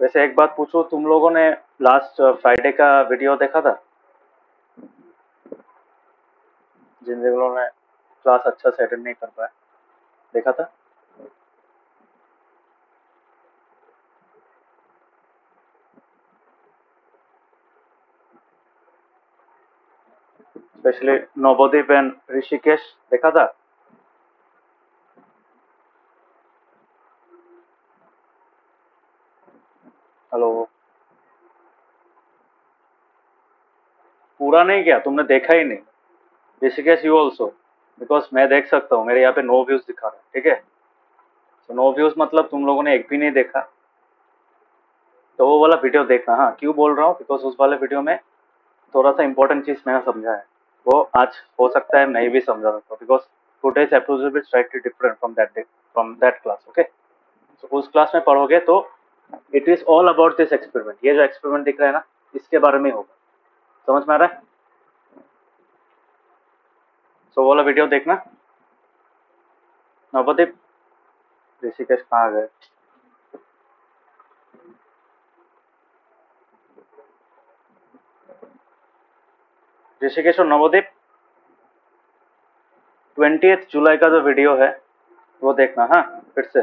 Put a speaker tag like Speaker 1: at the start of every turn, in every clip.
Speaker 1: वैसे एक बात पूछो, तुम लोगों ने लास्ट फ्राइडे का वीडियो देखा था? जिन लोगों ने क्लास अच्छा से अटेंड नहीं कर पाया, देखा था? स्पेशली नवोदीप एंड ऋषिकेश, देखा था? हेलो? पूरा नहीं किया? तुमने देखा ही नहीं? ऋषिकेश यू ऑल्सो, बिकॉज मैं देख सकता हूँ, मेरे यहाँ पे नो व्यूज दिखा रहा है, ठीक है? तो नो व्यूज मतलब तुम लोगों ने एक भी नहीं देखा। तो वो वाला वीडियो देखना। हाँ, क्यों बोल रहा हूँ? बिकॉज उस वाले वीडियो में थोड़ा सा इंपॉर्टेंट चीज मैंने समझा है, वो आज हो सकता है नहीं भी समझा सकता, because today's episode will be slightly different from that day, from that class. Okay, तो उस क्लास में पढ़ोगे तो it is all about this experiment. ये जो एक्सपेरिमेंट दिख रहा है ना, इसके बारे में होगा। समझ में आ रहा है? तो वो वाला वीडियो देखना। नवदीप, ऋषिकेश कहाँ आ गए? ऋषिकेश और नवदीप, 20 जुलाई का जो वीडियो है वो देखना। हाँ, फिर से।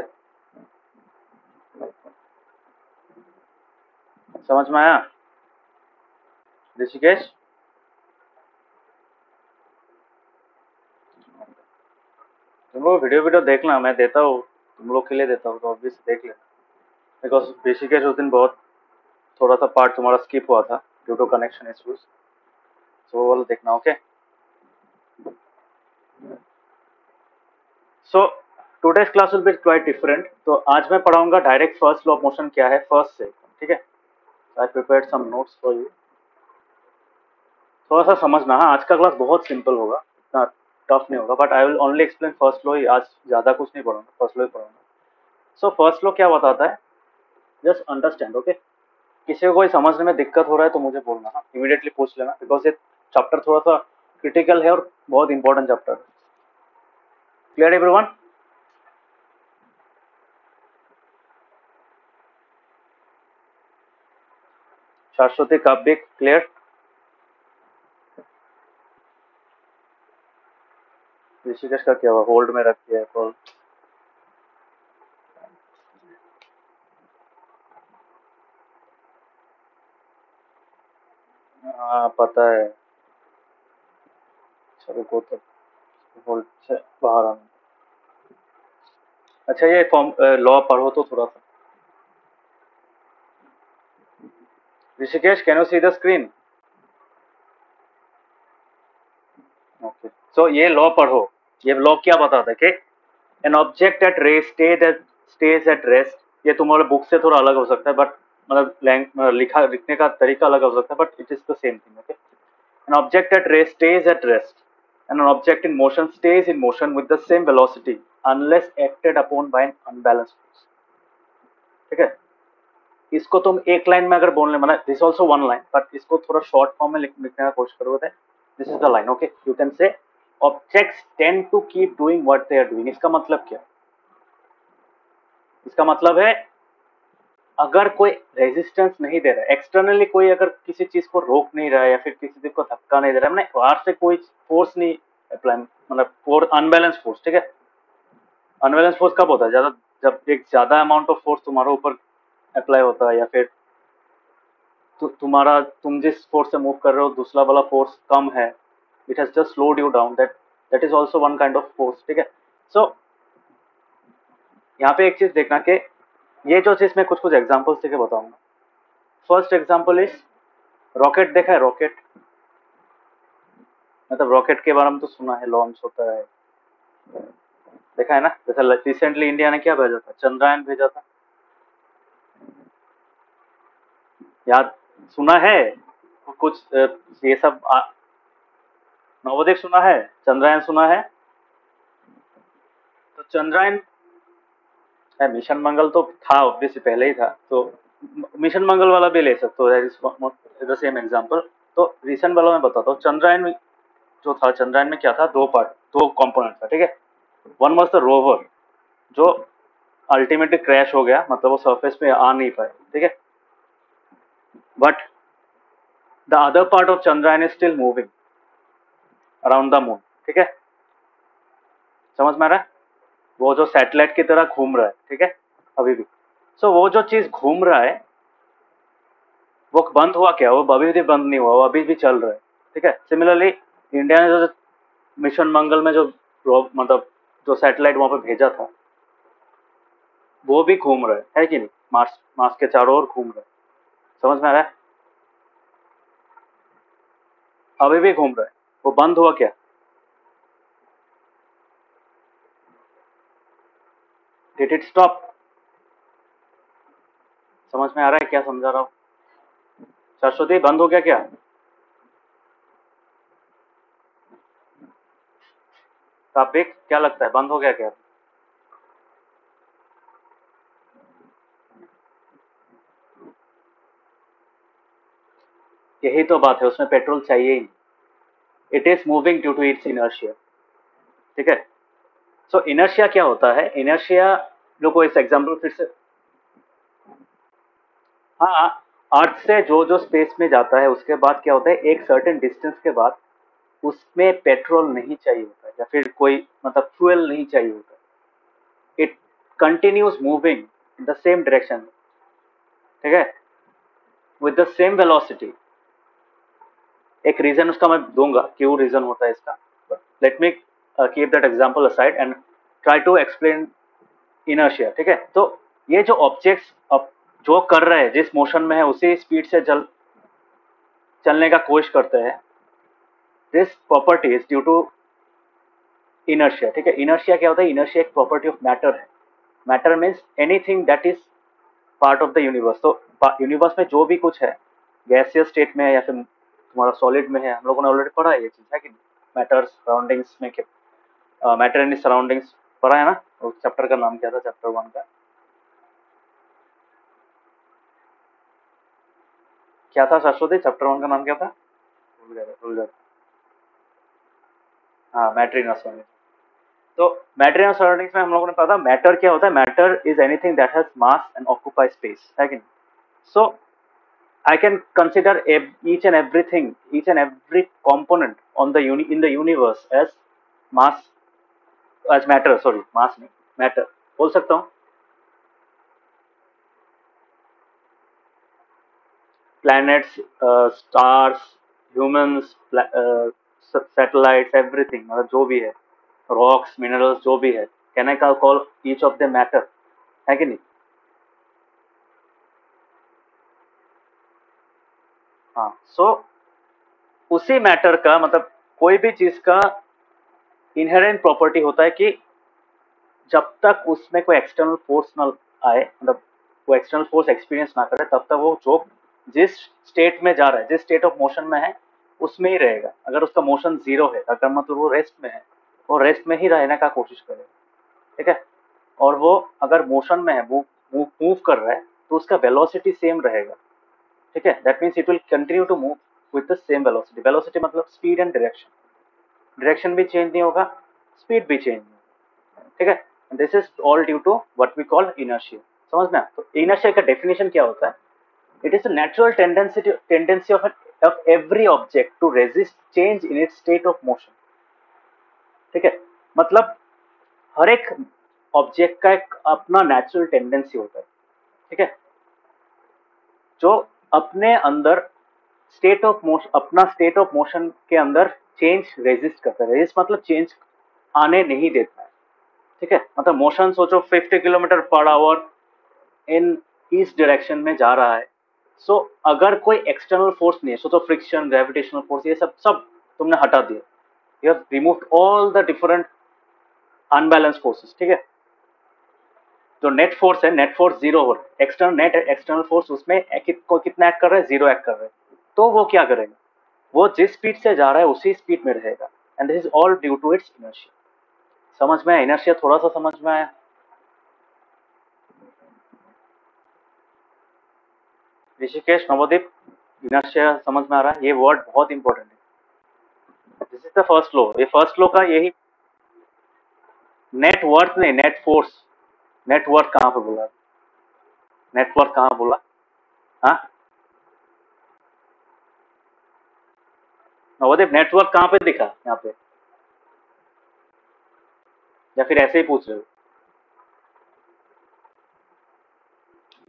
Speaker 1: समझ में आया? ऋषिकेश, तुम लोग वीडियो देखना, मैं देता हूँ, तुम लोग के लिए देता हूँ, तो ऑब्वियसली देख लेना। बिकॉज ऋषिकेश उस दिन बहुत थोड़ा सा पार्ट तुम्हारा स्किप हुआ था ड्यू टू कनेक्शन इश्यूज, तो वो वाला देखना। Okay, so today's class will be quite different. तो आज मैं पढ़ाऊंगा direct first law of motion क्या है, फर्स्ट से, ठीक है? I prepared some notes for you, थोड़ा सा समझना। हाँ, आज का क्लास बहुत सिंपल होगा, इतना टफ नहीं होगा, but I will only explain first law ही आज, ज्यादा कुछ नहीं पढ़ूंगा, फर्स्ट लॉ ही पढ़ूंगा। सो फर्स्ट लॉ क्या बताता है, जस्ट अंडरस्टैंड। ओके, किसी को कोई समझने में दिक्कत हो रहा है तो मुझे बोलना, हाँ, इमीडिएटली पूछ लेना, बिकॉज ये चैप्टर थोड़ा सा क्रिटिकल है और बहुत इंपॉर्टेंट चैप्टर है। Clear everyone? शाश्वती काव्य क्लियर? ऋषिकेश का क्या हुआ? होल्ड में रख दिया है कॉल। हाँ पता है, चलो को तो होल्ड से बाहर आना। अच्छा, ये फॉर्म लॉ पढ़ो तो थोड़ा सा। Rishikesh, can you see the screen? Okay, so ये लॉ पढ़ो। ये लॉ क्या बताता है कि an object at rest stage at rest, ये तुम्हारे बुक से थोड़ा अलग हो सकता है, बट मतलब लिखने का तरीका अलग हो सकता है, but it is the same thing. Okay, N object at rest stage at rest and an object in motion stays in motion with the same velocity unless acted upon by an unbalanced force। ठीक है? इसको तुम एक line में अगर बोलने, मतलब this also one line, but इसको थोड़ा शॉर्ट फॉर्म में लिखने का कोशिश करोगे, this is the line. Okay, you can say objects tend to keep doing what they are doing. इसका मतलब क्या? इसका मतलब है अगर कोई रेजिस्टेंस नहीं दे रहा है एक्सटर्नली, कोई अगर किसी चीज को रोक नहीं रहा है या फिर किसी चीज को धक्का नहीं दे रहा है, मैंने बाहर से कोई फोर्स नहीं अप्लाई, मतलब फोर्स अनबैलेंस फोर्स। ठीक है? अनबैलेंस फोर्स कब होता है? ज्यादा, जब एक ज्यादा अमाउंट ऑफ फोर्स तुम्हारे ऊपर अप्लाई होता है, या फिर तुम्हारा, तुम जिस फोर्स से मूव कर रहे हो दूसरा वाला फोर्स कम है, it has just slowed you down, that is also one kind of force. ठीक है? सो यहाँ पे एक चीज देखना कि ये जो चीज मैं कुछ कुछ एग्जाम्पल्स देके बताऊंगा। First example is rocket. देखा है रॉकेट? मतलब रॉकेट के बारे में तो सुना है, लॉन्च होता है, देखा है ना? जैसे रिसेंटली इंडिया ने क्या भेजा था, चंद्रयान भेजा था, याद, सुना है कुछ ये सब नवोदय सुना है, चंद्रयान सुना है? तो चंद्रयान, मिशन मंगल तो था ऑब्वियसली, पहले ही था, तो मिशन मंगल वाला भी ले सकते हो, that is the same example. तो रिसेंट वाला मैं बताता हूँ। चंद्रयान जो था, चंद्रयान में क्या था, दो पार्ट, दो कंपोनेंट था। ठीक है? वन वाज द रोवर, जो अल्टीमेटली क्रैश हो गया, मतलब वो सरफेस पे आ नहीं पाए। ठीक है? but the other part of Chandrayaan is still moving around the moon. ठीक है, समझ में आ रहा है? वो जो सैटेलाइट की तरह घूम रहा है, ठीक है, अभी भी। सो वो जो चीज घूम रहा है वो बंद हुआ क्या? वो अभी भी बंद नहीं हुआ, वो अभी भी चल रहा है, ठीक है। सिमिलरली इंडिया ने जो मिशन मंगल में जो मतलब जो सैटेलाइट वहां पे भेजा था वो भी घूम रहा है कि नहीं? मार्स मार्स के चारों ओर घूम रहा है, समझ में आ रहा है? अभी भी घूम रहा है, वो बंद हुआ क्या? Did it stop? समझ में आ रहा है क्या समझा रहा हूँ? सरस्वती, बंद हो गया क्या? साबिक, क्या लगता है, बंद हो गया क्या? यही तो बात है, उसमें पेट्रोल चाहिए ही। It is moving due to its inertia, ठीक है। सो इनर्शिया क्या होता है? इनर्शिया, देखो इस एग्जाम्पल फिर से। हाँ, अर्थ से जो जो स्पेस में जाता है उसके बाद क्या होता है, एक सर्टेन डिस्टेंस के बाद उसमें पेट्रोल नहीं चाहिए होता है या फिर कोई मतलब फ्यूल नहीं चाहिए होता है। It continues moving in the same direction, ठीक है, विद द सेम वेलोसिटी। एक रीजन उसका मैं दूंगा क्यों रीजन होता है इसका, let me keep that example aside and try to explain inertia, ठीक है। तो ये जो ऑब्जेक्ट्स अब जो कर रहे हैं, जिस मोशन में है उसी स्पीड से चलने का कोशिश करते हैं, this property is due to inertia, ठीक है। इनर्शिया क्या होता है? इनर्शिया एक प्रॉपर्टी ऑफ मैटर है। Matter means anything that is part of the universe. तो यूनिवर्स में जो भी कुछ है, गैसियस स्टेट में है या फिर तुम्हारा सॉलिड में है, हम लोगों ने ऑलरेडी पढ़ा है ये चीज, है कि मैटर सराउंडिंग्स में, मैटर इन सराउंडिंग्स पढ़ा है ना। उस चैप्टर का नाम क्या था, चैप्टर 1 का क्या था सरस्वती? चैप्टर 1 का नाम क्या था? भूल गया। हाँ, मैटर इन सराउंडिंग्स। तो मैटर इन सराउंडिंग्स में हम लोगों ने पढ़ा मैटर क्या होता है। Matter is anything that has mass and occupy space, है कि नहीं? सो I can consider each and everything, each and every component on the in the universe as mass, as matter. Sorry, mass नहीं, matter बोल सकता हूँ। Planets, stars, humans, satellites, everything, मतलब जो भी है, rocks, minerals, जो भी है, can I call each of them matter, है कि नहीं? हाँ, so उसी मैटर का मतलब कोई भी चीज का इनहेरेंट प्रॉपर्टी होता है कि जब तक उसमें कोई एक्सटर्नल फोर्स ना आए, मतलब वो एक्सटर्नल फोर्स एक्सपीरियंस ना करे, तब तक वो जो जिस स्टेट में जा रहा है, जिस स्टेट ऑफ मोशन में है उसमें ही रहेगा। अगर उसका मोशन जीरो है, अगर मतलब वो रेस्ट में है, वो रेस्ट में ही रहने का कोशिश करेगा, ठीक है। और वो अगर मोशन में है, मूव कर रहा है, तो उसका वेलोसिटी सेम रहेगा, ठीक है। That means it will continue to move with the same velocity. Velocity मतलब स्पीड एंड डायरेक्शन। डायरेक्शन भी चेंज नहीं होगा, स्पीड भी चेंज नहीं होगा, ठीक है। This is all due to what we call inertia. समझ में? तो इनर्शिया का डेफिनेशन क्या होता है? It is a natural tendency of every object to resist change in its state of motion, ठीक है। मतलब हर एक ऑब्जेक्ट का एक अपना नेचुरल टेंडेंसी होता है, ठीक है, जो अपने अंदर स्टेट ऑफ मोशन, अपना स्टेट ऑफ मोशन के अंदर चेंज रेजिस्ट करता है। रेजिस्ट मतलब चेंज आने नहीं देता है, ठीक है। मतलब मोशन सोचो 50 किलोमीटर पर आवर इन इस डायरेक्शन में जा रहा है। सो अगर कोई एक्सटर्नल फोर्स नहीं है, सोचो फ्रिक्शन, ग्रेविटेशनल फोर्स, ये सब सब तुमने हटा दिया, you have removed all the different unbalance forces, ठीक है। जो नेट फोर्स है, नेट फोर्स जीरो हो रहा है, एक्सटर्नल फोर्स उसमें कितना एक्ट कर रहा है? जीरो एक्ट कर रहा है। तो वो क्या करेगा? वो जिस स्पीड से जा रहा है उसी स्पीड में रहेगा, and this is all due to its inertia. समझ में आया? इनर्शिया थोड़ा सा समझ में आया? ऋषिकेश, नवोदीप, इनर्शिया समझ में आ रहा है? ये वर्ड बहुत इंपॉर्टेंट है। This is the first law. ये फर्स्ट लॉ का यही नेटवर्थ नहीं, नेट फोर्स। नेटवर्थ कहाँ पे बोला? नेटवर्थ कहाँ बोला? हाँ, नवोदय नेटवर्क कहाँ पे दिखा यहाँ पे, या फिर ऐसे ही पूछ रहे हो?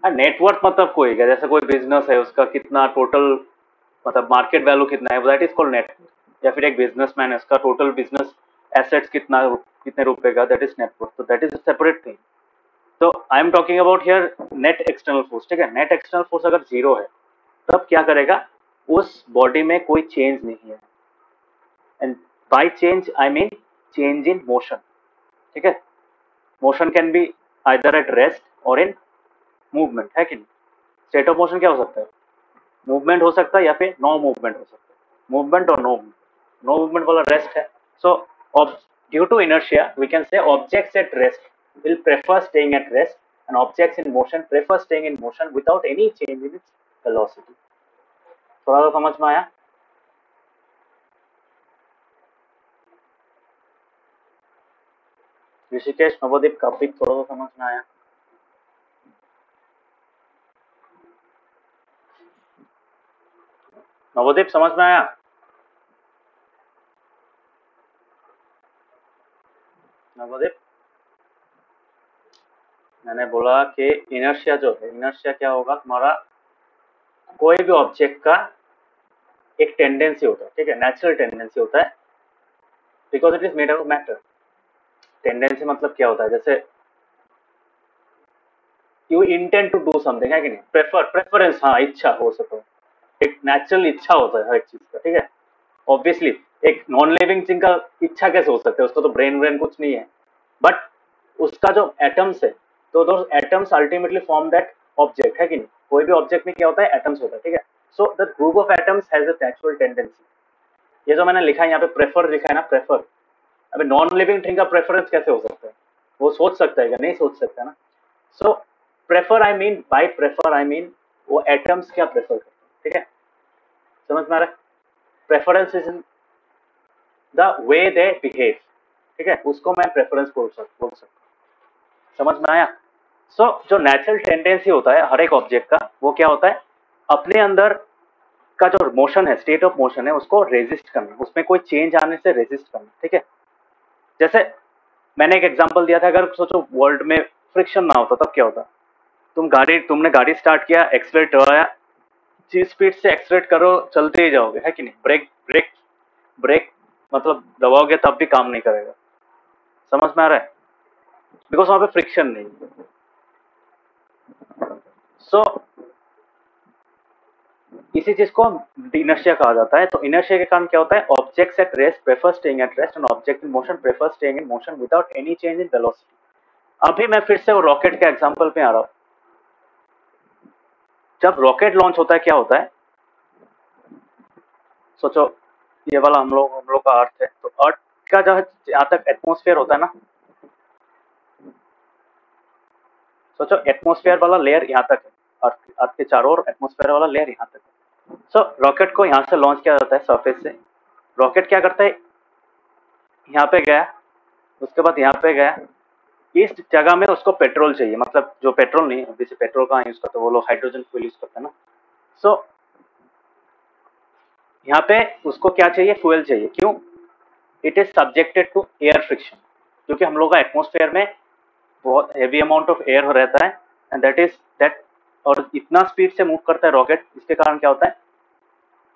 Speaker 1: हाँ, नेटवर्क मतलब कोई क्या, जैसे कोई बिजनेस है उसका कितना टोटल मतलब मार्केट वैल्यू कितना है, दैट इज कॉल्ड नेटवर्क। या फिर एक बिजनेसमैन है, उसका टोटल बिजनेस एसेट्स कितने रुपए का, दैट इज नेटवर्क। तो that is a separate thing. तो I am talking about here net external force. ठीक है, नेट एक्सटर्नल फोर्स अगर जीरो है तब क्या करेगा, उस बॉडी में कोई चेंज नहीं है। And by change I mean change in motion. ठीक है, motion can be either eight rest और इन मूवमेंट, है कि नहीं? स्टेट ऑफ मोशन क्या हो सकता है, मूवमेंट हो सकता है या फिर नो मूवमेंट हो सकता है। मूवमेंट और नो मूवमेंट वाला रेस्ट है। So due to inertia we can say objects at rest will prefer staying at rest and objects in motion prefer staying in motion without any change in its velocity। थोड़ा सा समझ में आया? ऋषिकेश, नवोदीप, कापिक, थोड़ा सा समझ में आया? नवोदीप समझ में आया? नवोदीप, मैंने बोला कि इनर्शिया जो है, इनर्शिया क्या होगा तुम्हारा, कोई भी ऑब्जेक्ट का एक टेंडेंसी होता है। ठीक है, नेचुरल टेंडेंसी होता है because it is made of matter. Tendency मतलब क्या होता है, जैसे you intend to do something, है कि नहीं? प्रेफरेंस, हाँ, इच्छा हो सको, एक नेचुरल इच्छा होता है हर एक चीज का। ठीक है, ऑब्वियसली एक नॉन लिविंग थिंग का इच्छा कैसे हो सकता है, उसका तो ब्रेन कुछ नहीं है। बट उसका जो एटम्स है, तो दो atoms ultimately form that object, है कि नहीं? कोई भी ऑब्जेक्ट में क्या होता है, एटम्स होता है। ठीक है, so the group of atoms has a natural tendency. ये जो मैंने लिखा है यहाँ पे प्रेफर लिखा है ना, प्रेफर। अबे नॉन लिविंग थिंग का प्रेफरेंस कैसे हो सकता है, वो सोच सकता है क्या? नहीं सोच सकता ना। So prefer I mean, by prefer I mean वो एटम्स क्या प्रेफर करते हैं। ठीक है, समझ में आ रहा है? Preference is in the way they behave. ठीक है, उसको मैं प्रेफरेंस बोल सकता हूँ। समझ में आया? सो जो नेचुरल टेंडेंसी होता है हर एक ऑब्जेक्ट का, वो क्या होता है, अपने अंदर का जो मोशन है, स्टेट ऑफ मोशन है, उसको रेजिस्ट करना, उसमें कोई चेंज आने से रेजिस्ट करना। ठीक है, जैसे मैंने एक एग्जांपल दिया था, अगर सोचो वर्ल्ड में फ्रिक्शन ना होता तब क्या होता। तुमने गाड़ी स्टार्ट किया, एक्सलेट दबाया, जिस स्पीड से एक्सलेट करो चलते ही जाओगे, है कि नहीं? ब्रेक ब्रेक ब्रेक मतलब दबाओगे तब भी काम नहीं करेगा। समझ में आ रहा है? बिकॉज वहां पे फ्रिक्शन नहीं। सो इसी चीज को इनर्शिया कहा जाता है। तो इनर्शिया के कारण क्या होता है, objects at rest prefer staying at rest and object in motion prefer staying in motion without any change in velocity. अभी मैं फिर से वो रॉकेट के एग्जांपल पे आ रहा हूँ। जब रॉकेट लॉन्च होता है क्या होता है, सोचो ये वाला हम लोग का अर्थ है, तो अर्थ का जो यहाँ तक एटमोस्फेयर होता है ना, सोचो एटमोस्फेयर वाला लेयर यहाँ तक है, अर्थ के चारों ओर एटमोस्फेयर वाला लेयर यहाँ तक है। सो रॉकेट को यहाँ से लॉन्च किया जाता है सरफेस से। रॉकेट क्या करता है, यहाँ पे गया, उसके बाद यहाँ पे गया, इस जगह में उसको पेट्रोल चाहिए, मतलब जो पेट्रोल नहीं, जैसे पेट्रोल कहाँ यूज करते हैं, वो लोग हाइड्रोजन फ्यूल यूज करते हैं ना। सो यहाँ पे उसको क्या चाहिए, फ्यूल चाहिए। क्यों? It is subjected to air friction, क्योंकि हम लोग का एटमोस्फेयर में बहुत हेवी अमाउंट ऑफ एयर रहता है, एंड दैट और इतना स्पीड से मूव करता है रॉकेट, इसके कारण क्या होता है,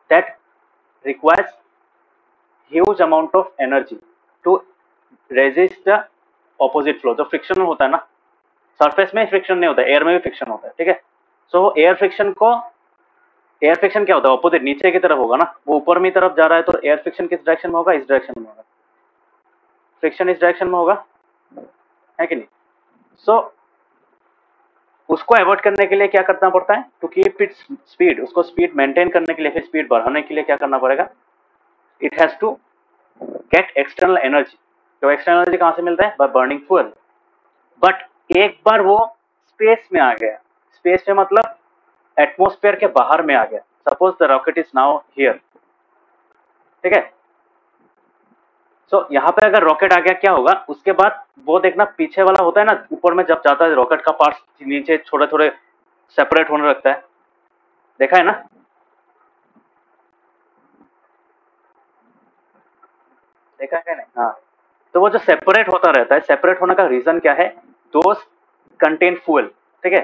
Speaker 1: that requires huge amount of energy to resist the opposite flow. जो फ्रिक्शन होता है ना, सरफेस में फ्रिक्शन नहीं होता है, एयर में भी फ्रिक्शन होता है। ठीक है, सो एयर फ्रिक्शन क्या होता है, ऑपोजिट नीचे की तरफ होगा ना, वो ऊपर में तरफ जा रहा है, तो एयर फ्रिक्शन किस डायरेक्शन में होगा, इस डायरेक्शन में होगा। फ्रिक्शन इस डायरेक्शन में होगा, है कि नहीं? सो उसको अवॉइड करने के लिए क्या करना पड़ता है, टू कीप इट्स स्पीड, उसको स्पीड मेंटेन करने के लिए, फिर स्पीड बढ़ाने के लिए क्या करना पड़ेगा, it has to get external energy. तो एक्सटर्नल एनर्जी कहां से मिलता है, बाय बर्निंग फ्यूल। बट एक बार वो स्पेस में आ गया, स्पेस में मतलब एटमोस्फेयर के बाहर में आ गया, suppose the rocket is now here. ठीक है, सो यहाँ पे अगर रॉकेट आ गया क्या होगा, उसके बाद वो देखना पीछे वाला होता है ना, ऊपर में जब जाता है रॉकेट का पार्ट नीचे थोड़े थोड़े सेपरेट होने लगता है, देखा है ना? देखा है नहीं? हाँ, तो वो जो सेपरेट होता रहता है, सेपरेट होने का रीजन क्या है? दोज कंटेन फ्यूल, ठीक है।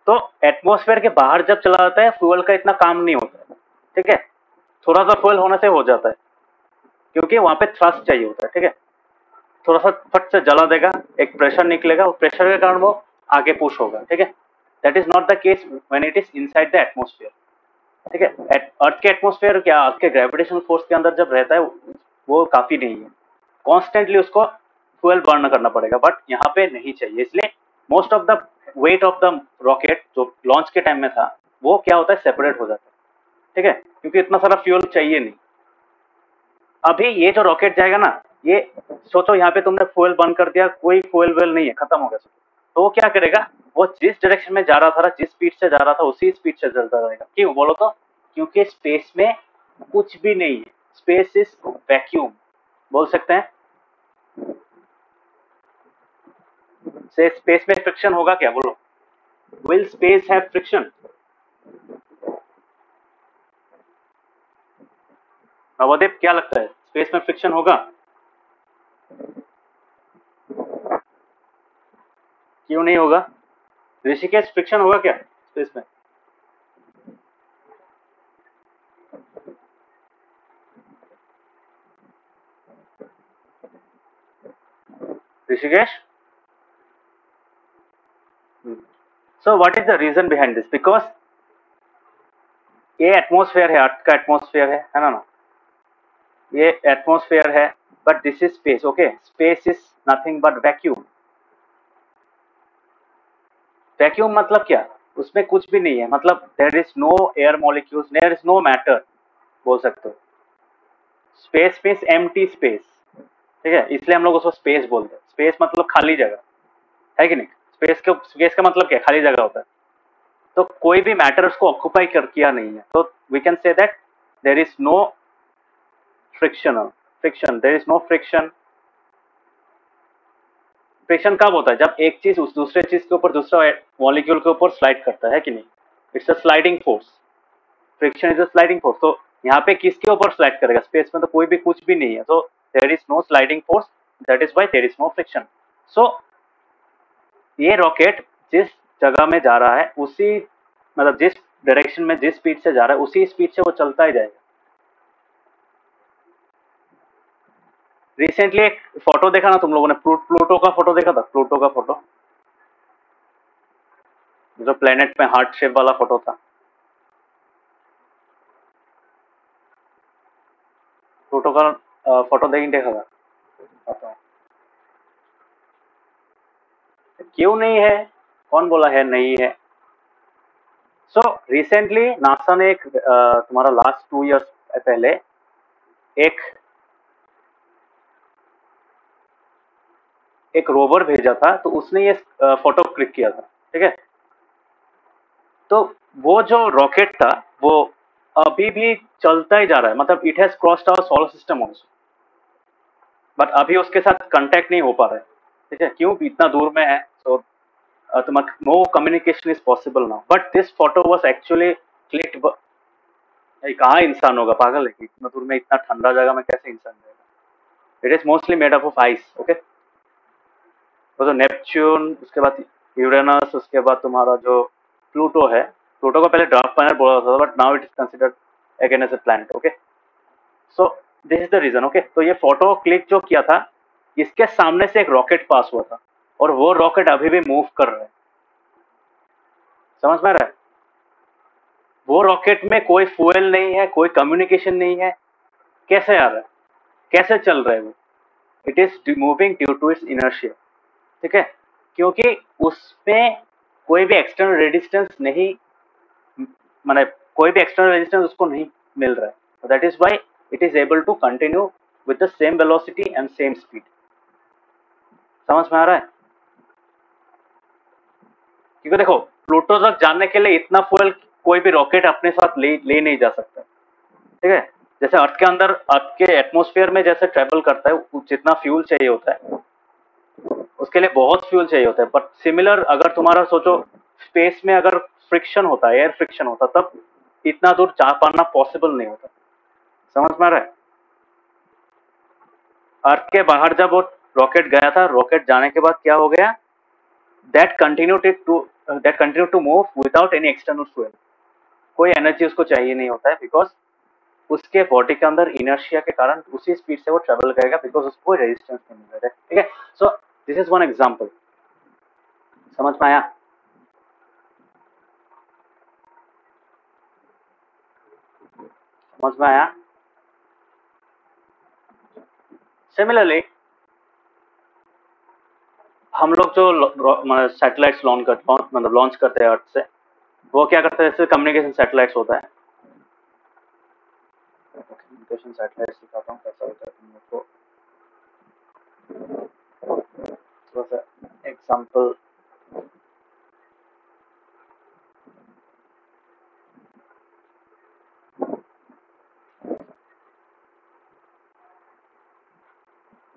Speaker 1: तो एटमॉस्फेयर के बाहर जब चला जाता है फ्यूल का इतना काम नहीं होता है, ठीक है। थोड़ा सा फ्यूल होने से हो जाता है, क्योंकि वहां पे थ्रस्ट चाहिए होता है, ठीक है। थोड़ा सा फट से जला देगा, एक प्रेशर निकलेगा, उस प्रेशर के कारण वो आगे पुश होगा, ठीक है। That is not the case when it is inside the atmosphere, ठीक है। अर्थ के एटमॉस्फेयर क्या, अर्थ के ग्रेविटेशनल फोर्स के अंदर जब रहता है वो काफी नहीं है, कॉन्स्टेंटली उसको फ्यूल बर्न करना पड़ेगा, बट यहाँ पे नहीं चाहिए। इसलिए most of the weight of the rocket जो लॉन्च के टाइम में था वो क्या होता है, सेपरेट हो जाता है, ठीक है, क्योंकि इतना सारा फ्यूल चाहिए नहीं। अभी ये जो रॉकेट जाएगा ना, ये सोचो यहाँ पे तुमने फ्यूल बर्न कर दिया, कोई फ्यूल वेल नहीं है, खत्म हो गया, तो वो क्या करेगा, वो जिस डायरेक्शन में जा रहा था, जिस स्पीड से जा रहा था उसी स्पीड से चलता रहेगा। क्यों बोलो तो, क्योंकि स्पेस में कुछ भी नहीं है, स्पेस इज वैक्यूम, बोल सकते हैं। से स्पेस में फ्रिक्शन होगा क्या, बोलो? Will space have friction? Navodeep क्या लगता है, स्पेस में फ्रिक्शन होगा? क्यों नहीं होगा? ऋषिकेश, फ्रिक्शन होगा क्या स्पेस में? Rishikesh, so what is the reason behind this? Because ये एटमॉस्फेयर है, अर्थ का एटमॉस्फेयर है ना, ये एटमॉस्फेयर है, but this is space, okay. Space is nothing but vacuum. Vacuum मतलब क्या, उसमें कुछ भी नहीं है, मतलब there is no air molecules, there is no matter, बोल सकते हो। स्पेस मीन्स एम्प्टी स्पेस, ठीक है, इसलिए हम लोग उसको स्पेस बोलते हैं। स्पेस मतलब खाली जगह, है कि नहीं? स्पेस का मतलब क्या है, खाली जगह होता है। तो कोई भी मैटर उसको ऑक्यूपाई कर किया नहीं है, तो we can say that there is no friction, there is no friction. Friction कब होता है, जब एक चीज उस दूसरे चीज के ऊपर, दूसरा मॉलिक्यूल के ऊपर स्लाइड करता है कि नहीं? It's a sliding force, friction is a sliding force. तो यहाँ पे किसके ऊपर स्लाइड करेगा, स्पेस में तो कोई भी कुछ भी नहीं है, तो there is no sliding force, that is why there is no friction. So ये रॉकेट जिस जगह में जा रहा है, उसी मतलब जिस डायरेक्शन में जिस स्पीड से जा रहा है उसी स्पीड से वो चलता ही जाएगा। रिसेंटली एक फोटो देखा ना तुम लोगों ने, प्लूटो का फोटो देखा था? प्लूटो का फोटो, जो प्लेनेट में हार्ट शेप वाला फोटो था, प्लूटो का फोटो देख देखा था? क्यों नहीं है, कौन बोला है नहीं है? सो रिसेंटली नासा ने एक तुम्हारा लास्ट 2 इयर्स पहले एक एक रोवर भेजा था, तो उसने ये फोटो क्लिक किया था, ठीक है। तो वो जो रॉकेट था वो अभी भी चलता ही जा रहा है, मतलब it has crossed our solar system also, but अभी उसके साथ कांटेक्ट नहीं हो पा रहा है, ठीक है, क्यों? इतना दूर में है, तो no communication is possible now. But this photo was actually clicked. कहाँ इंसान होगा, पागल है कि इतना दूर में, इतना ठंडा जगह में कैसे इंसान रहेगा? It is mostly made up of ice, okay. वो जो नेपच्यून, उसके बाद यूरेनस, उसके बाद तुम्हारा जो प्लूटो है, प्लूटो को पहले ड्राफ्ट प्लैनेट बोला था, but now it is considered again as a planet, okay. So this is the reason, okay. तो ये फोटो क्लिक जो किया था, इसके सामने से एक रॉकेट पास हुआ था, और वो रॉकेट अभी भी मूव कर रहा है, समझ में आ रहा है? वो रॉकेट में कोई फ्यूल नहीं है, कोई कम्युनिकेशन नहीं है, कैसे आ रहा है, कैसे चल रहा है वो? It is moving due to its inertia, ठीक है, क्योंकि उसमें कोई भी एक्सटर्नल रेजिस्टेंस नहीं, माने कोई भी एक्सटर्नल रेजिस्टेंस उसको नहीं मिल रहा है, that is why it is able to continue with the same velocity and same speed. समझ में आ रहा है? क्योंकि देखो, प्लूटो तक जाने के लिए इतना फ्यूल कोई भी रॉकेट अपने साथ ले नहीं जा सकता, ठीक है। जैसे अर्थ के अंदर, अर्थ के एटमॉस्फेयर में जैसे ट्रेवल करता है, जितना फ्यूल चाहिए होता है, उसके लिए बहुत फ्यूल चाहिए होता है। बट सिमिलर अगर तुम्हारा सोचो, स्पेस में अगर फ्रिक्शन होता है, एयर फ्रिक्शन होता, तब इतना दूर जा पाना पॉसिबल नहीं होता। समझ में आ रहा है? अर्थ के बाहर जब वो रॉकेट गया था, रॉकेट जाने के बाद क्या हो गया, that continue to move without any external fuel. कोई एनर्जी उसको चाहिए नहीं होता है, बिकॉज उसके बॉडी के अंदर इनर्शिया के कारण उसी स्पीड से वो ट्रेवल करेगा, बिकॉज उसको कोई रेजिस्टेंस नहीं मिल रहा है। ठीक है, सो दिस इज वन एग्जाम्पल। समझ में आया? समझ में आया? सिमिलरली हम लोग जो सैटेलाइट्स लॉन्च करते हैं अर्थ से, वो क्या करते हैं, जैसे कम्युनिकेशन सैटेलाइट्स होता है। कम्युनिकेशन सैटेलाइट्स दिखाता हूँ कैसा होता है तुम लोग को, थोड़ा सा example.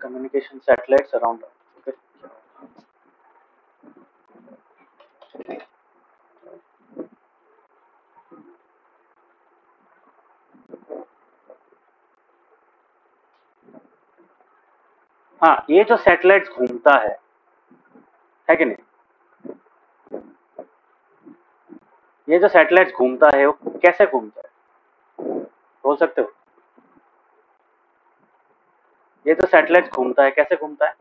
Speaker 1: Communication satellites around, okay. हाँ, ये जो सैटेलाइट्स घूमता है कि नहीं, ये जो सैटेलाइट्स घूमता है वो कैसे घूमता है, बोल सकते हो? ये जो सैटेलाइट्स घूमता है कैसे घूमता है?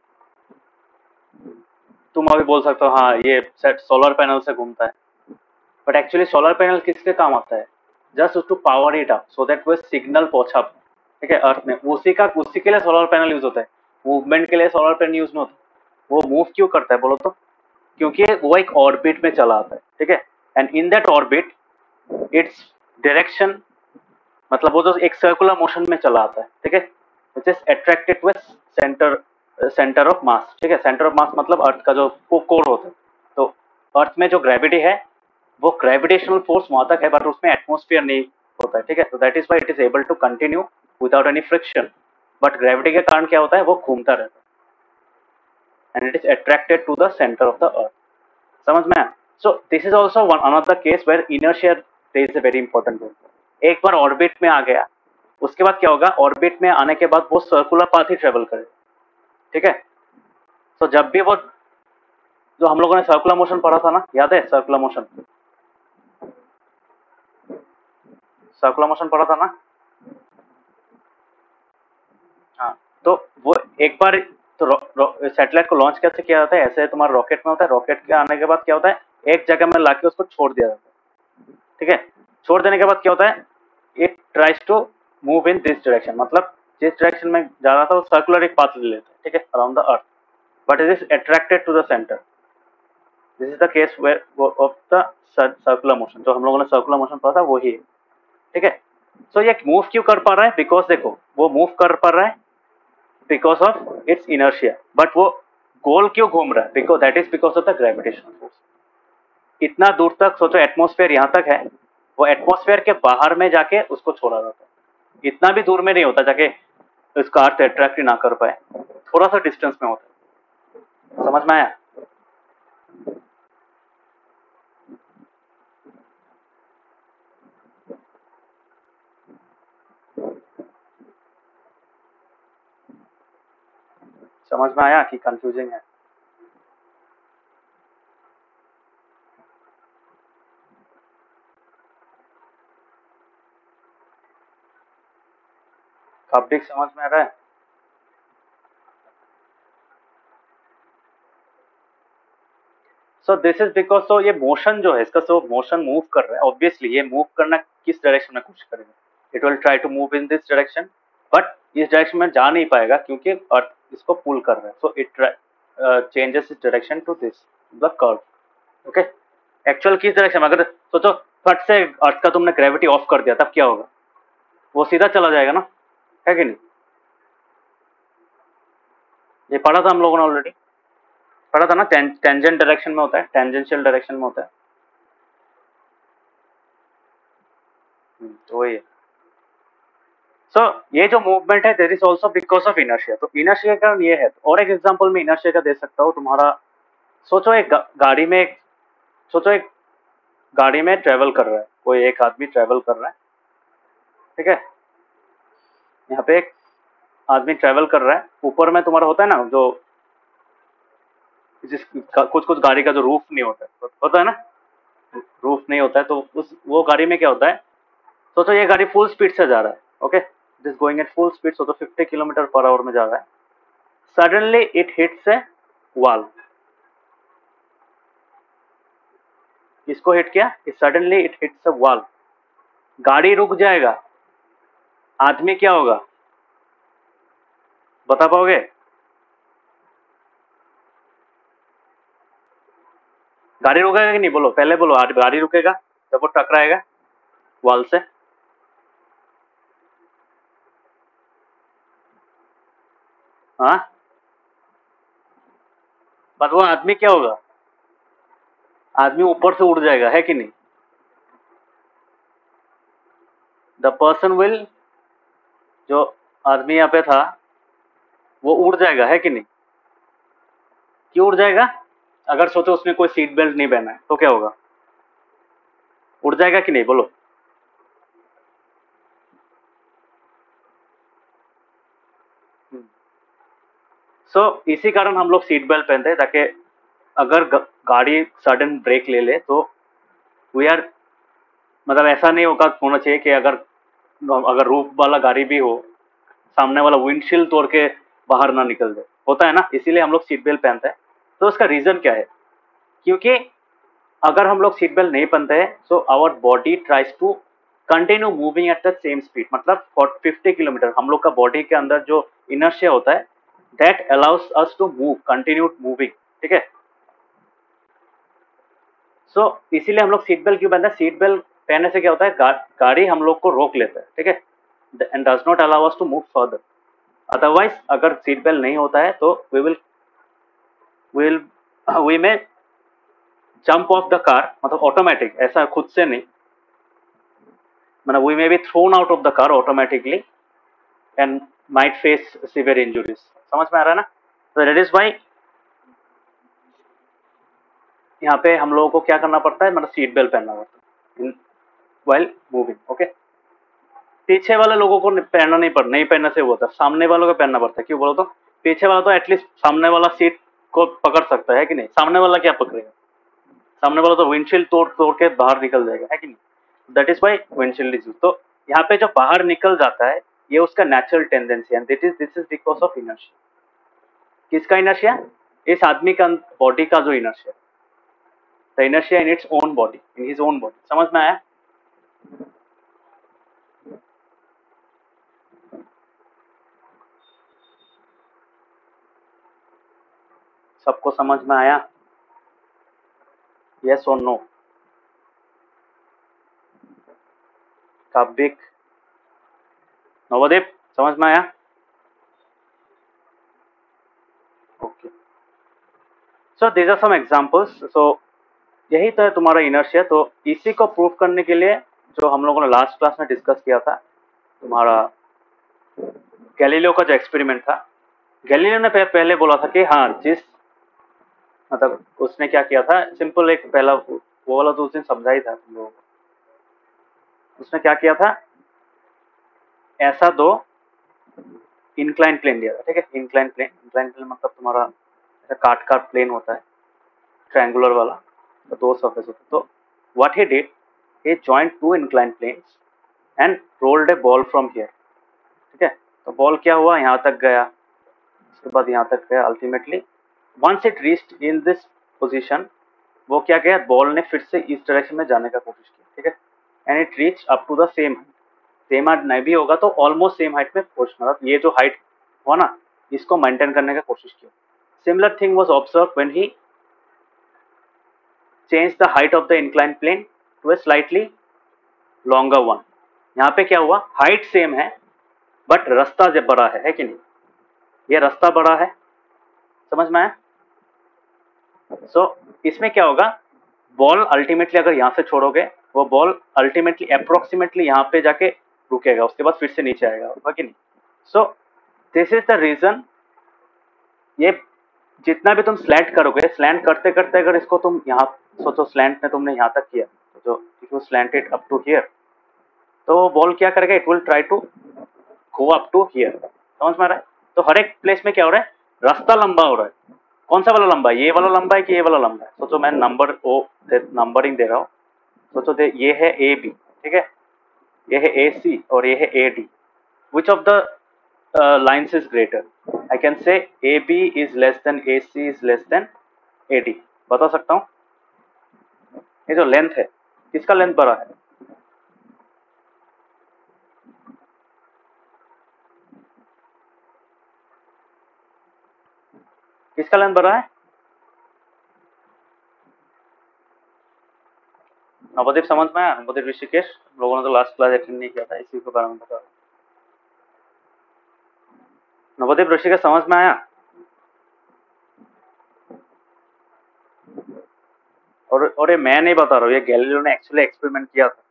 Speaker 1: तुम अभी बोल सकते हो हाँ ये सोलर पैनल से घूमता है, बट एक्चुअली सोलर पैनल किसके काम आता है? Just to power it up so that वो सिग्नल पहुंचा। ठीक है, अर्थ में उसी के लिए सोलर पैनल यूज होता है। मूवमेंट के लिए सोलर पैनल यूज नहीं होता। वो मूव क्यों करता है बोलो तो? क्योंकि वो एक ऑर्बिट में चला आता है। ठीक है, and in that orbit its direction, मतलब वो जो एक सर्कुलर मोशन में चला आता है। ठीक है, which is attracted to centre of mass. ठीक है, सेंटर ऑफ मास मतलब अर्थ का जो कोर होता है। तो अर्थ में जो ग्रेविटी है वो ग्रेविटेशनल फोर्स वहां तक है, बट उसमें एटमोस्फियर नहीं होता है। ठीक है, तो that is why it is able to continue without any friction. But gravity के कारण क्या होता है, वो घूमता रहता है and it is attracted to the centre of the earth. समझ में? So this is also one another case where inertia plays a very important role. एक बार ऑर्बिट में आ गया, उसके बाद क्या होगा, ऑर्बिट में आने के बाद वो सर्कुलर पाथ ही ट्रेवल करे। ठीक है, तो जब भी वो, जो हम लोगों ने सर्कुलर मोशन पढ़ा था ना, याद है सर्कुलर मोशन? सर्कुलर मोशन पढ़ा था ना? हाँ, तो वो एक बार तो सैटेलाइट को लॉन्च कैसे किया जाता है, ऐसे तुम्हारा रॉकेट में होता है। रॉकेट के आने के बाद क्या होता है, एक जगह में लाके उसको छोड़ दिया जाता है। ठीक है, छोड़ देने के बाद क्या होता है, it tries to move in this direction, मतलब जिस डायरेक्शन में जा रहा था वो सर्कुलर एक पाथ ले लेता है। ठीक है, around the earth, but it is attracted to the centre. This is the case of the circular motion. जो हम लोगों ने सर्कुलर मोशन पढ़ा था वही है। ठीक है, सो ये मूव क्यों कर पा रहा है, बिकॉज देखो वो मूव कर पा रहा है because of its inertia, but वो गोल क्यों घूम रहा है, because that is because of the gravitational force. इतना दूर तक सोचो, एटमॉस्फेयर यहाँ तक है, वो एटमॉस्फेयर के बाहर में जाके उसको छोड़ा जाता है। इतना भी दूर में नहीं होता जाके इसका अर्थ अट्रैक्ट ना कर पाए, थोड़ा सा डिस्टेंस में होता है। समझ में आया? समझ में आया कि कंफ्यूजिंग है? पब्लिक समझ में आ रहा है? सो दिस इज बिकॉज, तो ये मोशन जो है इसका, सो मोशन मूव कर रहा है, ऑब्वियसली ये मूव करना किस डायरेक्शन में कोशिश करेगा, it will try to move in this direction, but इस डायरेक्शन में जा नहीं पाएगा क्योंकि अर्थ इसको पुल कर रहा है। सो इट चेंजेस इस direction to this the curve. Okay, actual किस डायरेक्शन में, अगर सोचो फट से अर्थ का तुमने ग्रेविटी ऑफ कर दिया, तब क्या होगा, वो सीधा चला जाएगा ना, है कि नहीं? ये पढ़ा था हम लोगों ने ऑलरेडी, पढ़ा था ना, टेंजेंट डायरेक्शन में होता है, टेंजेंशियल डायरेक्शन में होता है। तो वही है। सो ये जो मूवमेंट है there is also because of inertia. तो इनर्शिया का ये है, और एक एग्जांपल में इनर्शिया का दे सकता हूँ तुम्हारा। सोचो एक गाड़ी में सोचो एक गाड़ी में ट्रेवल कर रहा है, कोई एक आदमी ट्रेवल कर रहा है। ठीक है, यहाँ पे एक आदमी ट्रैवल कर रहा है, ऊपर में तुम्हारा होता है ना जो कुछ कुछ गाड़ी का जो रूफ नहीं होता है, होता है ना, रूफ नहीं होता है, तो उस वो गाड़ी में क्या होता है, सोचो ये गाड़ी फुल स्पीड से जा रहा है, okay, this going at full speed, सोचो 50 किलोमीटर पर आवर में जा रहा है, suddenly it hits A wall. किसको हिट किया? Suddenly it hits a wall, गाड़ी रुक जाएगा, आदमी क्या होगा, बता पाओगे? गाड़ी रुकेगा कि नहीं, बोलो पहले बोलो, गाड़ी रुकेगा जब वो टकराएगा वॉल से? हाँ, पर वो आदमी क्या होगा, आदमी ऊपर से उड़ जाएगा, है कि नहीं? द पर्सन विल, जो आदमी यहाँ पे था वो उड़ जाएगा, है कि नहीं? क्यों उड़ जाएगा? अगर सोचो उसने कोई सीट बेल्ट नहीं पहना है तो क्या होगा, उड़ जाएगा कि नहीं, बोलो? इसी कारण हम लोग सीट बेल्ट पहनते हैं, ताकि अगर गाड़ी सडन ब्रेक ले ले तो वी आर, मतलब ऐसा नहीं होना चाहिए कि अगर अगर रूफ वाला गाड़ी भी हो, सामने वाला विंडशील्ड तोड़ के बाहर ना निकल जाए, होता है ना, इसीलिए हम लोग सीट बेल्ट पहनते हैं। तो उसका रीजन क्या है? क्योंकि अगर हम लोग सीट बेल्ट नहीं पहनते हैं so our body tries to continue moving at the same speed, मतलब 50 किलोमीटर हम लोग का बॉडी के अंदर जो इनर्शिया होता है that allows us to move, continue moving, ठीक है? इसीलिए हम लोग सीट बेल्ट क्यों पहनते हैं? सीट बेल्ट पहनने से क्या होता है, गाड़ी हम लोग को रोक लेता है, ठीक है, and does not allow us to move further. Otherwise अगर सीट बेल्ट नहीं होता है तो will we may jump off the car, मतलब ऑटोमेटिक, ऐसा खुद से नहीं, मतलब we may be thrown out of the car automatically and might face severe injuries. समझ में आ रहा है ना? तो दैट इज वाई यहाँ पे हम लोगों को क्या करना पड़ता है, मतलब सीट बेल्ट पहनना पड़ता है इन वाइल मूविंग, ओके? पीछे वाले लोगों को पहनना नहीं पहनने से होता, सामने वालों को पहनना पड़ता है। क्यों बोलो तो? पीछे वाला तो एटलीस्ट सामने वाला सीट को पकड़ सकता है कि नहीं, सामने वाला क्या पकड़ेगा, सामने वाला तो विंडशील्ड तोड़ तोड़ के बाहर निकल जाएगा, है कि नहीं? That is why windshield is used. तो यहाँ पे जो बाहर निकल जाता है ये उसका नेचुरल टेंडेंसी है, this is because of inertia. किसका इनर्शिया? इस आदमी का बॉडी का जो inertia, the inertia in its own body, in his own body. समझ में आया? सबको समझ में आया? यस और नो? काव्यिक, नवदीप, समझ में आया? Okay, so these are some examples. सो यही तो है तुम्हारा इनर्शिया। तो इसी को प्रूव करने के लिए जो हम लोगों ने लास्ट क्लास में डिस्कस किया था, तुम्हारा गैलीलियो का जो एक्सपेरिमेंट था, गैलीलियो ने पहले बोला था कि हाँ, जिस मतलब उसने क्या किया था, सिंपल एक पहला वो वाला तो उस दिन समझा ही था तुम लोगों को। उसने क्या किया था, ऐसा दो इंक्लाइन प्लेन दिया था, ठीक है? इंक्लाइन प्लेन मतलब तुम्हारा ऐसा काट का प्लेन होता है, ट्रायंगुलर वाला, तो दो सरफेस होते हैं। तो what he did, he joined two inclined planes and rolled a ball from here, ठीक है? तो बॉल क्या हुआ, यहाँ तक गया, उसके बाद यहाँ तक गया, ultimately once it reached in this position, वो क्या किया, बॉल ने फिर से इस डायरेक्शन में जाने का कोशिश की, ठीक है? And it reach up to the same height नहीं भी होगा तो ऑलमोस्ट सेम हाइट में पहुंचना, ये जो हाइट हुआ ना इसको मेंटेन करने का कोशिश किया। Similar thing was observe when he change the height of the incline plane to a slightly longer one. यहाँ पे क्या हुआ, हाइट सेम है बट रास्ता जब बड़ा है कि नहीं? ये रास्ता बड़ा है, समझ में आया? इसमें क्या होगा, बॉल अल्टीमेटली अगर यहाँ से छोड़ोगे, वो बॉल अल्टीमेटली अप्रोक्सीमेटली यहाँ पे जाके रुकेगा, उसके बाद फिर से नीचे आएगा, होगा कि नहीं? दिस इज द रीजन, ये जितना भी तुम स्लैंट करोगे, स्लैंट करते करते अगर इसको तुम यहाँ सोचो, स्लैंट में तुमने यहाँ तक किया, जो if you slanted up to here, तो बॉल क्या करेगा, it will try to go up to here, समझ में आ रहा है? तो हर एक प्लेस में क्या हो रहा है, रास्ता लंबा हो रहा है। कौन सा वाला लंबा है, ये वाला लंबा है कि ये वाला लंबा है? सोचो मैं नंबरिंग दे रहा हूँ। सोचो ये है ए बी, ठीक है, ये है ए सी और ये है A D. Which of the lines is greater? I can say AB is less than AC is less than AD। बता सकता हूँ। ये जो लेंथ है, किसका लेंथ बड़ा है? किसका लेंथ बड़ा है? नवदीप समझ में आया? नवदीप ऋषिकेश, लोगों ने तो लास्ट क्लास अटेंड नहीं किया था, इसी के बारे में बता। नवदीप ऋषिकेश समझ में आया? और ये मैं नहीं बता रहा हूँ, ये गैलीलियो ने एक्चुअली एक्सपेरिमेंट किया था,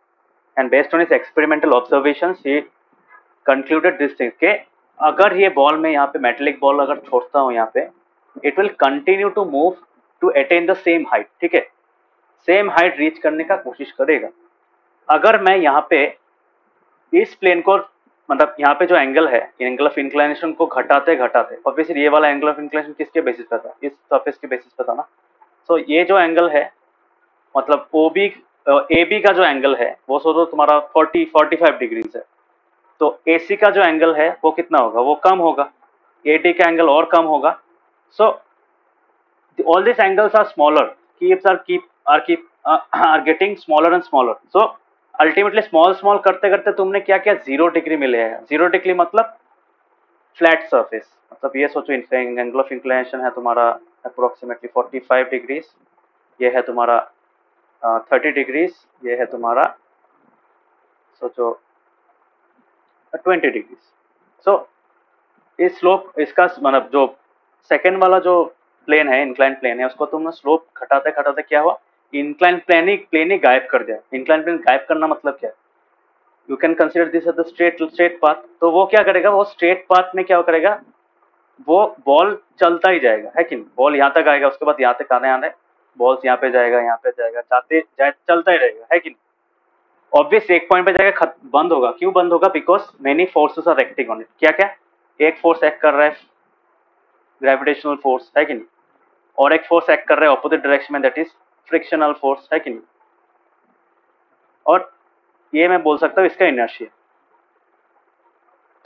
Speaker 1: and based on his experimental observations he concluded this thing के अगर ये बॉल में यहाँ पे मेटेलिक बॉल अगर छोड़ता हूँ यहाँ पे, it will continue to move to attain the same height, ठीक है, सेम हाइट रीच करने का कोशिश करेगा। अगर मैं यहाँ पे इस प्लेन को, मतलब यहाँ पे जो एंगल है, एंगल ऑफ इंक्लाइनेशन को घटाते घटाते, ऑब्वियसली ये वाला एंगल ऑफ इंक्लाइनेशन किसके बेसिस पे था, इस सरफेस के बेसिस पे था ना। सो ये जो एंगल है, मतलब ओ बी ए बी का जो एंगल है वो सोचो तुम्हारा 45 डिग्रीज है, तो ए सी का जो एंगल है वो कितना होगा, वो कम होगा, ए डी का एंगल और कम होगा। सो all these angles are smaller, are getting smaller and smaller। so ultimately small करते करते तुमने क्या किया, 0 डिग्री मिले हैं। 0 डिग्री मतलब फ्लैट सरफेस, मतलब ये सोचो एंगल ऑफ इंक्लिनेशन है तुम्हारा अप्रोक्सीमेटली 45 डिग्रीज, ये है तुम्हारा 30 डिग्रीज, ये है तुम्हारा सोचो 20 डिग्रीज। सो इस स्लोप इसका मतलब जो सेकेंड वाला जो प्लेन है, इंक्लाइन प्लेन है, उसको तुमने स्लोप घटाते घटाते क्या हुआ, इंक्लाइन प्लेन ही गायब कर दिया। इंक्लाइन प्लेन गायब करना मतलब क्या है, you can consider this as the straight path. तो वो क्या करेगा, वो स्ट्रेट पाथ में क्या करेगा, वो बॉल चलता ही जाएगा, है कि नहीं? बॉल यहाँ तक आएगा, उसके बाद यहाँ तक आने आने बॉल्स यहाँ पे जाएगा, यहाँ पे जाएगा, चलता ही रहेगा, है कि नहीं? ऑब्वियस एक पॉइंट पे जाएगा, बंद होगा। क्यों बंद होगा? Because many forces are acting on it. क्या क्या? एक फोर्स एक्ट कर रहा है, ग्रेविटेशनल फोर्स, है कि नहीं, और एक फोर्स एक्ट कर रहा है ऑपोजिट डायरेक्शन में, दैट इज फ्रिक्शनल फोर्स, है कि नहीं, और ये मैं बोल सकता हूँ इसका इनर्शिया।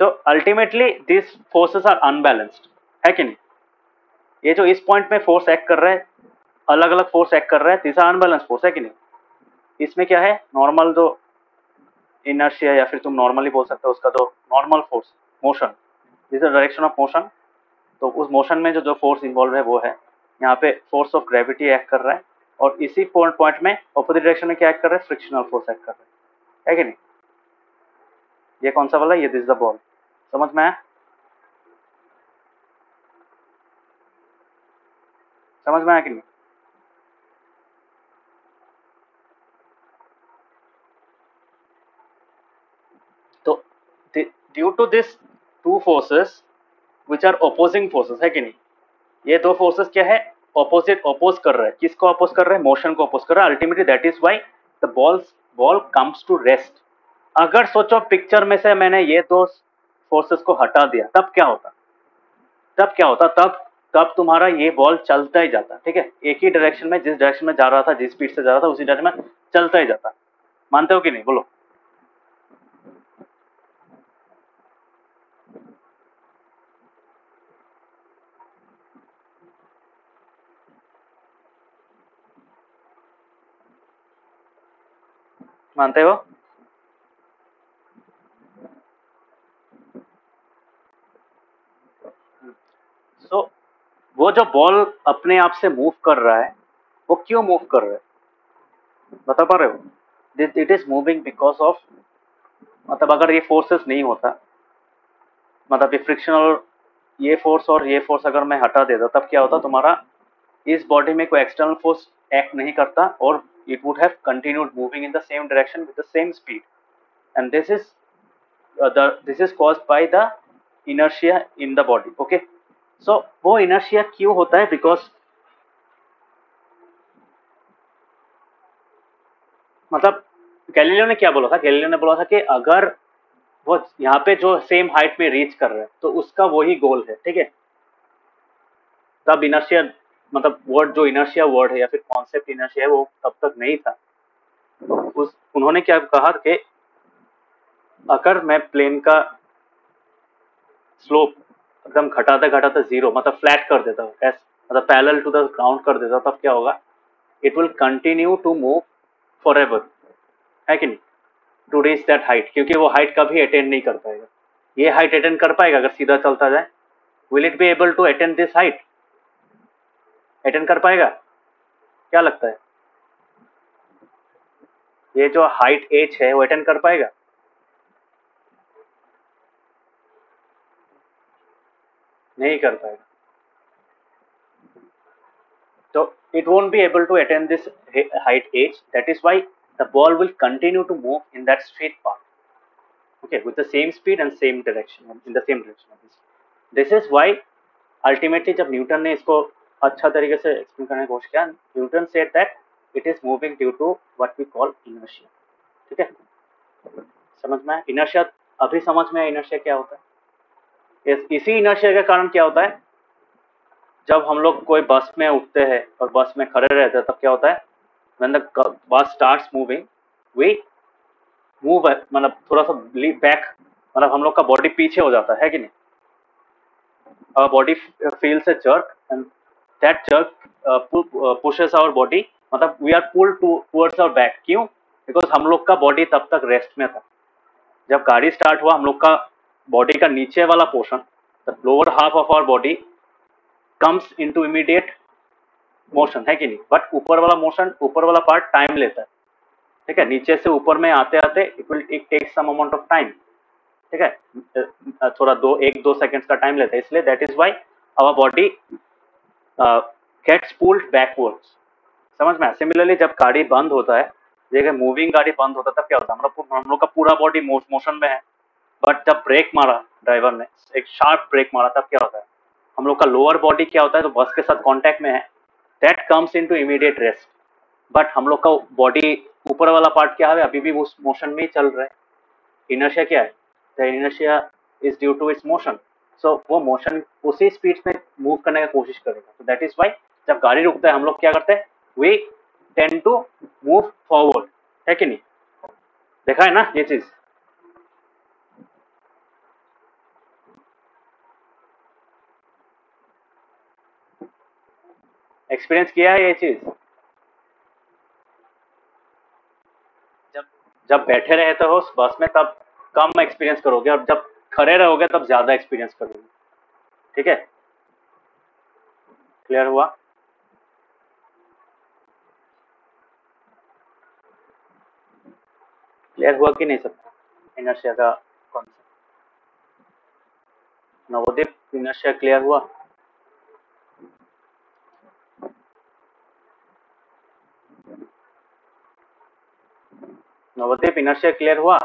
Speaker 1: तो ultimately this forces are unbalanced, है कि नहीं? ये जो इस पॉइंट में फोर्स एक्ट कर रहा है, अलग अलग फोर्स एक्ट कर रहा है, दिस आर अनबैलेंस्ड फोर्स, है कि नहीं? इसमें क्या है, नॉर्मल जो इनर्शिया, या फिर तुम नॉर्मली बोल सकते हो उसका जो normal force, motion, this is direction of motion. तो उस मोशन में जो जो फोर्स इन्वॉल्व है वो है, यहाँ पे फोर्स ऑफ ग्रेविटी एक्ट कर रहा है, और इसी पॉइंट में ऑपोजिट डायरेक्शन में क्या एक्ट कर रहा है, फ्रिक्शनल फोर्स एक्ट कर रहा है कि नहीं? ये कौन सा वाला, ये दिस द बॉल, समझ में आया? समझ में आया कि नहीं? तो due to this two forces which are opposing forces, है कि नहीं, ये दो फोर्सेस क्या है, अपोज कर रहा है। किसको अपोज कर रहा है? मोशन को अपोज कर रहा है। Ultimately that is why the ball comes to rest. अगर सोचो पिक्चर में से मैंने ये दो फोर्सेस को हटा दिया, तब क्या होता? तब क्या होता? तब तुम्हारा ये बॉल चलता ही जाता, ठीक है, एक ही डायरेक्शन में, जिस डायरेक्शन में जा रहा था, जिस स्पीड से जा रहा था, उसी डायरेक्शन में चलता ही जाता। मानते हो कि नहीं, बोलो? मानते हो? सो वो जो बॉल अपने आप से मूव कर रहा है, वो क्यों मूव कर रहा है, बता पा रहे हो? It is moving because of, मतलब अगर ये फोर्सेस नहीं होता, मतलब ये फ्रिक्शनल, ये फोर्स और ये फोर्स अगर मैं हटा देता, तब क्या होता तुम्हारा, इस बॉडी में कोई एक्सटर्नल फोर्स एक्ट नहीं करता, और it would have continued moving in the same direction with the same speed, and this is caused by the inertia in the body. Okay, so वो इनर्शिया क्यों होता है? बिकॉज मतलब गैलीलियो ने क्या बोला था, गैलीलियो ने बोला था कि अगर वो यहाँ पे जो सेम हाइट में रीच कर रहा है, तो उसका वही गोल है, ठीक है। तब इनर्शिया मतलब वर्ड जो इनर्शिया वर्ड है या फिर कॉन्सेप्ट इनर्शिया है वो तब तक नहीं था। तो उन्होंने क्या कहा कि अगर मैं प्लेन का स्लोप एकदम घटाते घटाते जीरो मतलब फ्लैट कर देता हूँ, मतलब पैरेलल टू द ग्राउंड कर देता हूँ, तब क्या होगा, it will continue to move for ever, है कि नहीं, टू रीच दैट हाइट, क्योंकि वो हाइट कभी अटेंड नहीं कर पाएगा। ये हाइट अटेंड कर पाएगा अगर सीधा चलता जाए? Will it be able to attend this height? Attend कर पाएगा? क्या लगता है, ये जो हाइट एच है वो अटेंड कर पाएगा? नहीं कर पाएगा। So it won't be able to attain this height h. That is why the ball will continue to move in that straight path. Okay, with the same speed and same direction, in the same direction. This is why ultimately जब Newton ने इसको अच्छा तरीके से explain करने की कोशिश किया, Newton said that it is moving due to what we call inertia. ठीक है, समझ में आया इनर्शिया? अभी समझ में आया इनर्शिया क्या होता है? इसी इनर्शिया के कारण क्या होता है, जब हम लोग कोई बस में उठते हैं और बस में खड़े रहते हैं तब क्या होता है, when the bus starts moving we move, मतलब थोड़ा सा बैक, मतलब हम लोग का बॉडी पीछे हो जाता है कि नहीं? our body feels a jerk and that jerk pushes our body, मतलब we are pulled towards our back। क्यों? बिकॉज हम लोग का बॉडी तब तक रेस्ट में था। जब गाड़ी स्टार्ट हुआ हम लोग का बॉडी का नीचे वाला portion, the lower half of our body comes into immediate motion, है कि नहीं? बट ऊपर वाला मोशन, ऊपर वाला पार्ट टाइम लेता है, ठीक है। नीचे से ऊपर में आते आते it takes some amount of time, ठीक है, थोड़ा 1-2 सेकंड्स का टाइम लेता है, इसलिए that is why our body gets pulled backwards. समझ में? सिमिलरली जब गाड़ी बंद होता है, देखिए मूविंग गाड़ी बंद होता है तब क्या होता है, हम लोग का पूरा बॉडी मोशन में है, बट जब ब्रेक मारा ड्राइवर ने, एक शार्प ब्रेक मारा, तब क्या होता है, हम लोग का लोअर बॉडी क्या होता है, तो बस के साथ कांटेक्ट में है, that comes into immediate rest. But हम लोग का बॉडी ऊपर वाला पार्ट क्या है, अभी भी उस मोशन में ही चल रहा है। इनर्शिया क्या है? The inertia is due to its motion. So वो मोशन उसी स्पीड में मूव करने की कोशिश करेगा। तो दैट इज वाई जब गाड़ी रुकता है हम लोग क्या करते हैं, we tend to move forward, है कि नहीं? देखा है ना ये चीज? एक्सपीरियंस किया है ये चीज? जब जब बैठे रहते हो बस में तब कम एक्सपीरियंस करोगे, और जब खड़े रहोगे तब ज्यादा एक्सपीरियंस करोगे, ठीक है। क्लियर हुआ? क्लियर हुआ कि नहीं सबको इनर्शिया का कॉन्सेप्ट? नवोदीप, इनर्शिया क्लियर हुआ? नवोदीप, इनर्शिया क्लियर हुआ?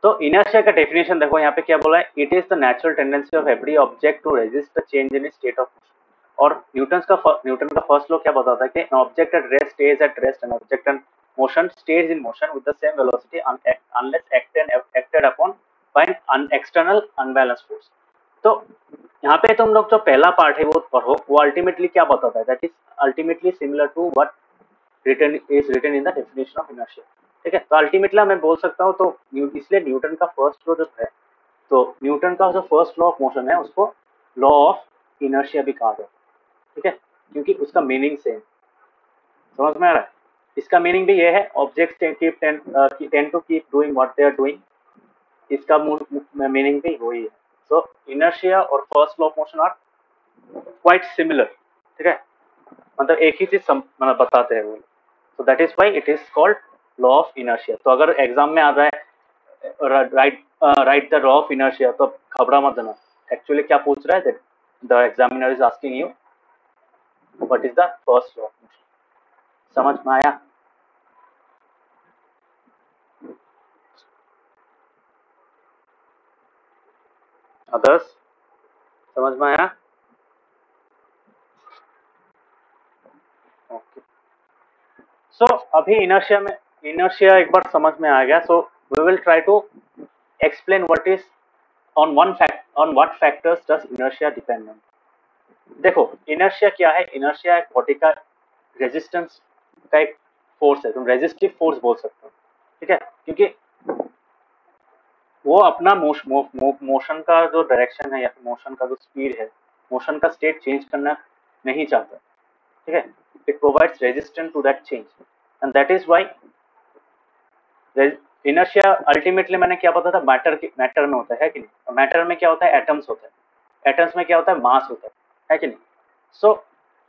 Speaker 1: तो इनर्शिया का डेफिनेशन देखो यहाँ पे क्या बोला है, it is the natural tendency of every object to resist the change in state of. और न्यूटन का फर्स्ट लॉ क्या बताता है कि object at rest stage at rest and object in motion stays in motion with the same velocity unless acted upon by an external unbalance force. तो यहाँ पे तुम लोग जो पहला पार्ट है वो पढ़ो, वो अल्टीमेटली क्या बताता है, that is ultimately similar to what written in the definition of inertia, ठीक है। तो अल्टीमेटली मैं बोल सकता हूँ, तो इसलिए न्यूटन का फर्स्ट लॉ जो है, तो न्यूटन का जो फर्स्ट लॉ ऑफ मोशन है उसको लॉ ऑफ इनर्शिया भी कहा जाता है, ठीक है, क्योंकि उसका मीनिंग सेम। समझ में आ रहा है? इसका मीनिंग भी ये है, objects tend to keep doing what they are doing, इसका मीनिंग भी वही है। सो इनर्शिया और first law of motion are quite similar, ठीक है, मतलब एक ही चीज मतलब बताते हैं वो। सो that is why it is called law of inertia. तो अगर एग्जाम में आ रहा है right the law of inertia, तो घबरा मत देना, एक्चुअली क्या पूछ रहा है, the examiner is asking you what is the first law of motion. समझ में आया? अदर्स समझ में आया? ओके। सो अभी इनर्शिया में इनर्शिया एक बार समझ में आ गया, so we will try to explain what is on what factors does inertia depend on. देखो इनर्शिया क्या है, इनर्शिया एक बॉडी का रेजिस्टेंस का एक फोर्स है, तुम रेजिस्टिव फोर्स बोल सकते हो, ठीक है, क्योंकि वो अपना मोशन का जो डायरेक्शन है या फिर मोशन का जो स्पीड है, मोशन का स्टेट चेंज करना नहीं चाहता, ठीक है, it provides resistance to that change and that is why inertia ultimately मैंने क्या बताया था, मैटर में होता है कि नहीं, और मैटर में क्या होता है, एटम्स होता है, एटम्स में क्या होता है, मास होता है कि नहीं। सो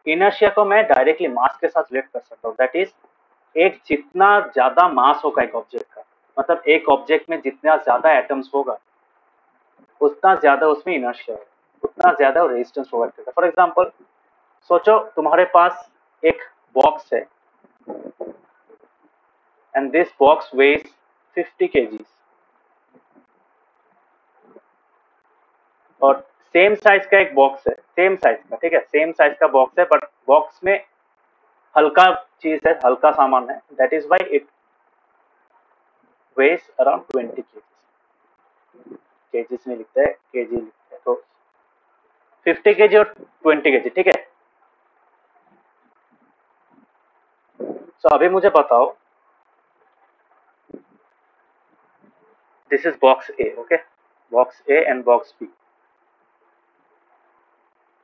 Speaker 1: इनर्शिया को मैं डायरेक्टली मास के साथ रिलेट कर सकता हूँ, दैट इज एक जितना ज्यादा मास होगा एक ऑब्जेक्ट का, मतलब एक ऑब्जेक्ट में जितना ज्यादा एटम्स होगा उतना ज्यादा उसमें इनर्शिया है, उतना ज्यादा रेजिस्टेंस प्रोवाइड करेगा। फॉर एग्जांपल सोचो तुम्हारे पास एक बॉक्स है and this box weighs 50 kgs और सेम साइज का एक बॉक्स है, सेम साइज का, ठीक है, सेम साइज का बॉक्स है, बट बॉक्स में हल्का चीज है, हल्का सामान है, that is why it weighs around 20 kgs, kgs में लिखता है, केजी लिखता है, तो 50 kg और 20 kg, ठीक है। तो अभी मुझे बताओ, this is box A, okay, box A and box B.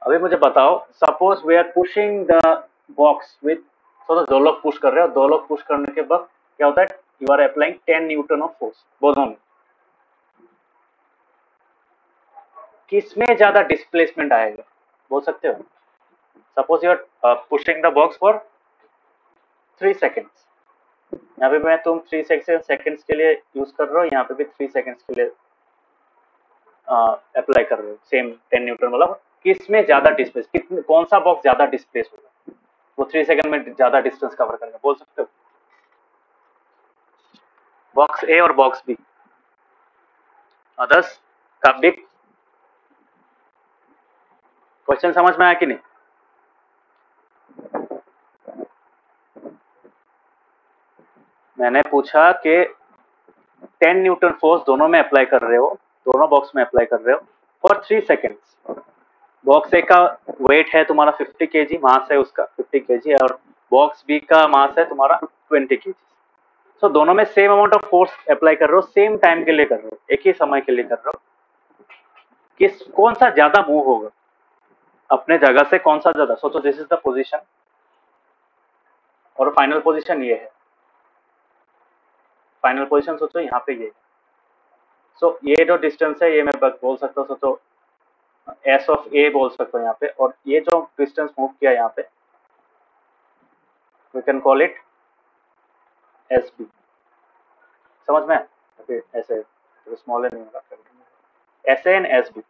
Speaker 1: अभी मुझे बताओ, suppose we are pushing the box with, तो दो लोग पुश कर रहे हो, दो लोग पुश करने के बाद क्या होता है, you are applying 10 newton of force दोनों में, किसमें ज्यादा डिस्प्लेसमेंट आएगा बोल सकते हो। Suppose you are pushing the box for 3 seconds, यहाँ पे मैं तुम 3 सेकेंड्स के लिए यूज कर रहे हो, यहाँ पे भी 3 सेकेंड्स के लिए अप्लाई कर रहे हो, सेम 10 न्यूटन वाला, किसमें ज्यादा डिस्प्लेस, कितने, कौन सा बॉक्स ज्यादा डिस्प्लेस होगा, वो 3 सेकंड में ज्यादा डिस्टेंस कवर करेगा बोल सकते हो, बॉक्स ए और बॉक्स बी। अदर्स का बिग क्वेश्चन समझ में आया कि नहीं। मैंने पूछा कि 10 न्यूटन फोर्स दोनों में अप्लाई कर रहे हो, दोनों बॉक्स में अप्लाई कर रहे हो फॉर 3 सेकेंड्स, बॉक्स ए का वेट है तुम्हारा 50 kg, मास है उसका 50 kg, और बॉक्स बी का मास है तुम्हारा 20 kg। सो दोनों में same amount of force apply कर रहे हो, सेम टाइम के लिए कर रहे हो, एक ही समय के लिए कर रहे हो, किस कौन सा ज्यादा मूव होगा अपने जगह से, कौन सा ज्यादा, सोचो दिस इज द पोजीशन और फाइनल पोजीशन ये है, फाइनल पोजीशन सोचो यहाँ पे ये, सो ये जो डिस्टेंस है ये मैं बोल सकता हूँ, सोचो एस ऑफ ए बोल सकता हूँ यहाँ पे, और ये जो डिस्टेंस मूव किया यहाँ पे we can call it S B, समझ में, ऐसे स्मॉल नहीं होगा, S A and S B,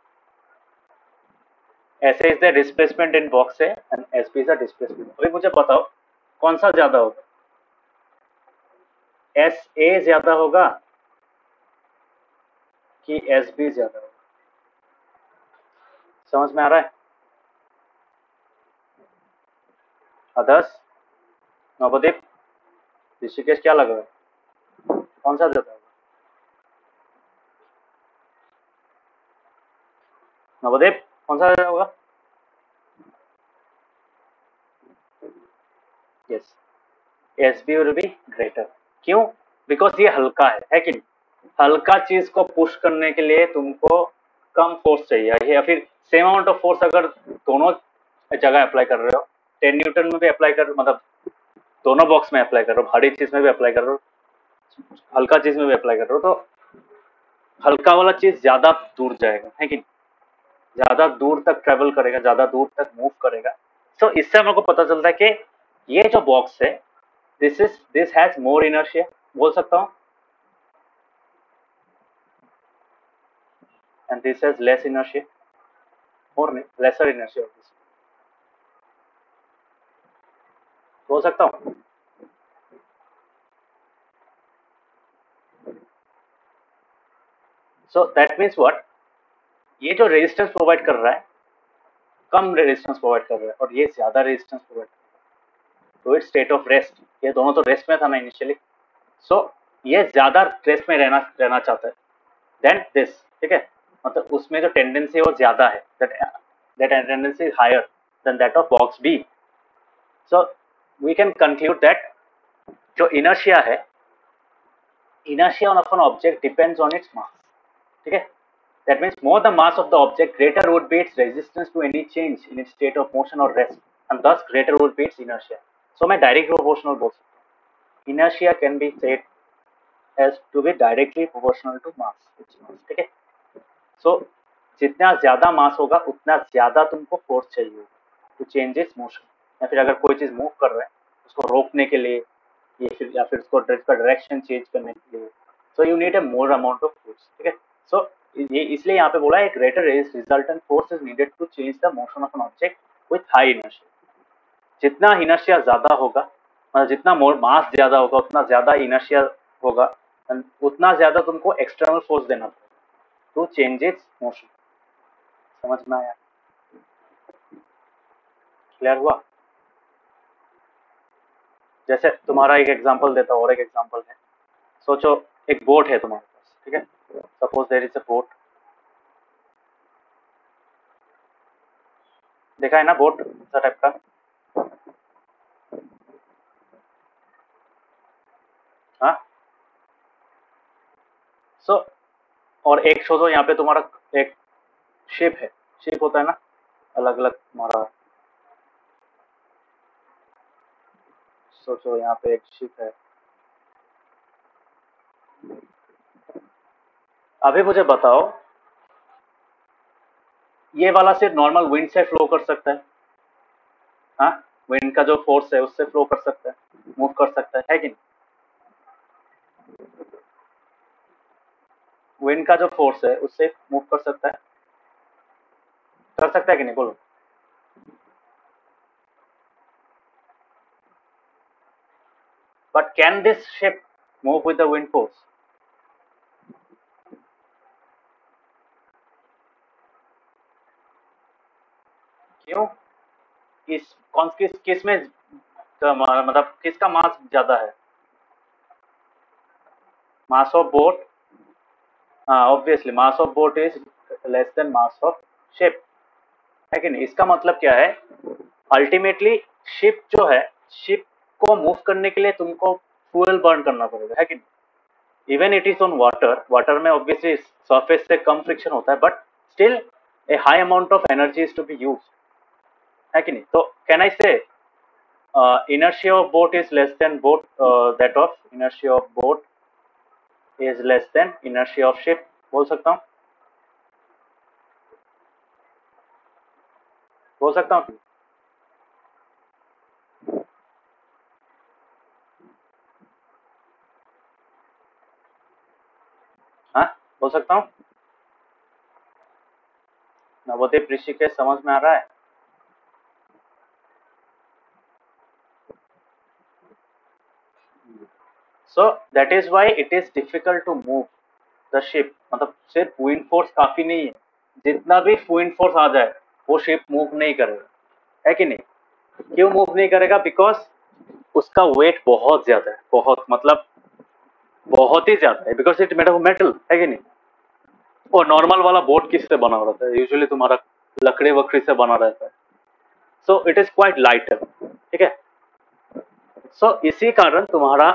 Speaker 1: S A is the displacement in box A and S B is the displacement. अभी मुझे बताओ कौन सा ज्यादा होगा, एस ए ज्यादा होगा कि एस बी ज्यादा होगा, समझ में आ रहा है। अदर्स नवदीप ऋषिकेश क्या लग रहा है, कौन सा ज्यादा होगा, नवदीप कौन सा ज्यादा होगा। Yes, S B will be greater, क्यों, बिकॉज ये हल्का है कि नहीं, हल्का चीज को पुश करने के लिए तुमको कम फोर्स चाहिए, या फिर सेम अमाउंट ऑफ फोर्स अगर दोनों जगह अप्लाई कर रहे हो, 10 न्यूटन में भी अप्लाई कर, मतलब दोनों बॉक्स में अप्लाई कर रहे हो, भारी चीज में भी अप्लाई कर रहे हो, हल्का चीज में भी अप्लाई कर रहे हो, तो हल्का वाला चीज ज्यादा दूर जाएगा, है कि नहीं? ज्यादा दूर तक ट्रेवल करेगा, ज्यादा दूर तक मूव करेगा। तो इससे हमको पता चलता है कि ये जो बॉक्स है दिस हैज मोर इनर्शिया बोल सकता हूँ, and this has less inertia, more नहीं, लेसर इनर्शिया बोल सकता हूँ। सो दैट मीन्स व्हाट, ये जो रेजिस्टेंस प्रोवाइड कर रहा है कम रेजिस्टेंस प्रोवाइड कर रहा है, और ये ज्यादा रेजिस्टेंस प्रोवाइड कर रहा है, तो इट्स स्टेट ऑफ रेस्ट, ये दोनों तो रेस्ट में था ना इनिशियली, सो ये ज्यादा स्ट्रेस में रहना रहना चाहता है देन दिस, ठीक है, मतलब उसमें जो टेंडेंसी है वो ज्यादा है, that tendency is higher than that of box B. So we can conclude that जो इनर्शिया है, inertia of an object depends on its mass, ठीक है, that means more the mass of the object, greater would be its resistance to any change in its state of motion or rest, and thus greater would be its inertia. So मैं direct proportional बोल सकता हूँ, inertia can be said as to be directly proportional to mass, ठीक है। so जितना ज्यादा मास होगा उतना ज्यादा तुमको फोर्स चाहिए होगा टू चेंज इट्स मोशन, या फिर अगर कोई चीज मूव कर रहा है उसको रोकने के लिए, या फिर उसको इसका डायरेक्शन चेंज करने के लिए, so you need a more amount of force, ठीक है। सो ये इसलिए यहाँ पे बोला है greater resultant force is needed to change the motion of an object with high inertia. जितना इनर्शिया ज्यादा होगा, मतलब जितना मोर मास ज्यादा होगा उतना ज्यादा इनर्शिया होगा, उतना ज्यादा तुमको एक्सटर्नल फोर्स देना पड़ेगा टू चेंज इट्स मोशन। समझ में आया? क्लियर हुआ? जैसे तुम्हारा एक एग्जांपल देता हूँ, और एक एग्जांपल है, सोचो एक बोट है तुम्हारे पास, ठीक है, suppose there is a boat, देखा है ना बोट ऐसा टाइप का, हाँ। सो और एक सोचो यहाँ पे तुम्हारा एक शिप है, शिप होता है ना अलग अलग तुम्हारा, सोचो यहाँ पे एक शिप है। अभी मुझे बताओ, ये वाला सिर्फ नॉर्मल विंड से फ्लो कर सकता है, हाँ, विंड का जो फोर्स है उससे फ्लो कर सकता है, मूव कर सकता है कि नहीं? विंड का जो फोर्स है उससे मूव कर सकता है कि नहीं बोलो? But can this ship move with the wind force? क्यों? किस में मतलब किसका मास ज्यादा है? मास ऑफ बोट, हाँ obviously mass of boat is less then mass of ship, है कि नहीं? इसका मतलब क्या है, अल्टीमेटली शिप जो है, शिप को मूव करने के लिए तुमको फ्यूल बर्न करना पड़ेगा, है कि नहीं? Even it is on water, water में ऑब्वियसली सरफेस से कम फ्रिक्शन होता है, but still a high amount of energy is to be use, है कि नहीं? तो कैन आई से inertia of boat is less than boat, that of inertia of boat is less than inertia of ship, बोल सकता हूँ, बोल सकता हूँ, हाँ बोल सकता हूँ। नवोदय ऋषिकेश समझ में आ रहा है? So that is why it is difficult to move the ship, मतलब सिर्फ विंड फोर्स काफी नहीं है, जितना भी विंड फोर्स आ जाए वो शिप मूव नहीं करेगा, है कि नहीं? क्यों मूव नहीं करेगा? बिकॉज उसका वेट बहुत ज्यादा है, बहुत मतलब बहुत ही ज्यादा है, because it made of metal, है कि नहीं? और नॉर्मल वाला बोट किससे बना रहता है? यूजुअली तुम्हारा लकड़ी वकड़ी से बना रहता है, so it is quite lighter, ठीक है। सो इसी कारण तुम्हारा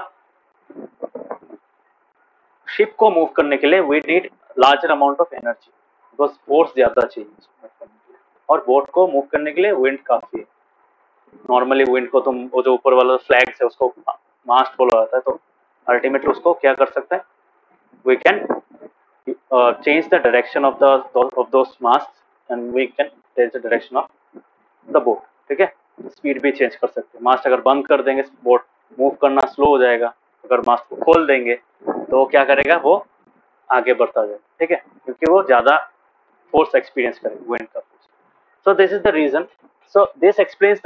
Speaker 1: शिप को मूव करने के लिए we need larger amount of energy, because force ज्यादा चाहिए मूव करने के लिए, और बोट को मूव करने के लिए विंड काफी है। नॉर्मली विंड को तुम वो जो ऊपर वाला फ्लैग्स है उसको मास्ट बोला जाता है, तो अल्टीमेटली उसको क्या कर सकते हैं, we can change the direction of those masts, and we can change the direction of the boat, ठीक है। स्पीड भी चेंज कर सकते हैं, मास्ट अगर बंद कर देंगे बोट मूव करना स्लो हो जाएगा, अगर मास्ट को खोल देंगे तो वो क्या करेगा, वो आगे बढ़ता जाएगा, ठीक है, क्योंकि वो ज्यादा फोर्स एक्सपीरियंस करेगा विंड का force. So this is the reason, so this explains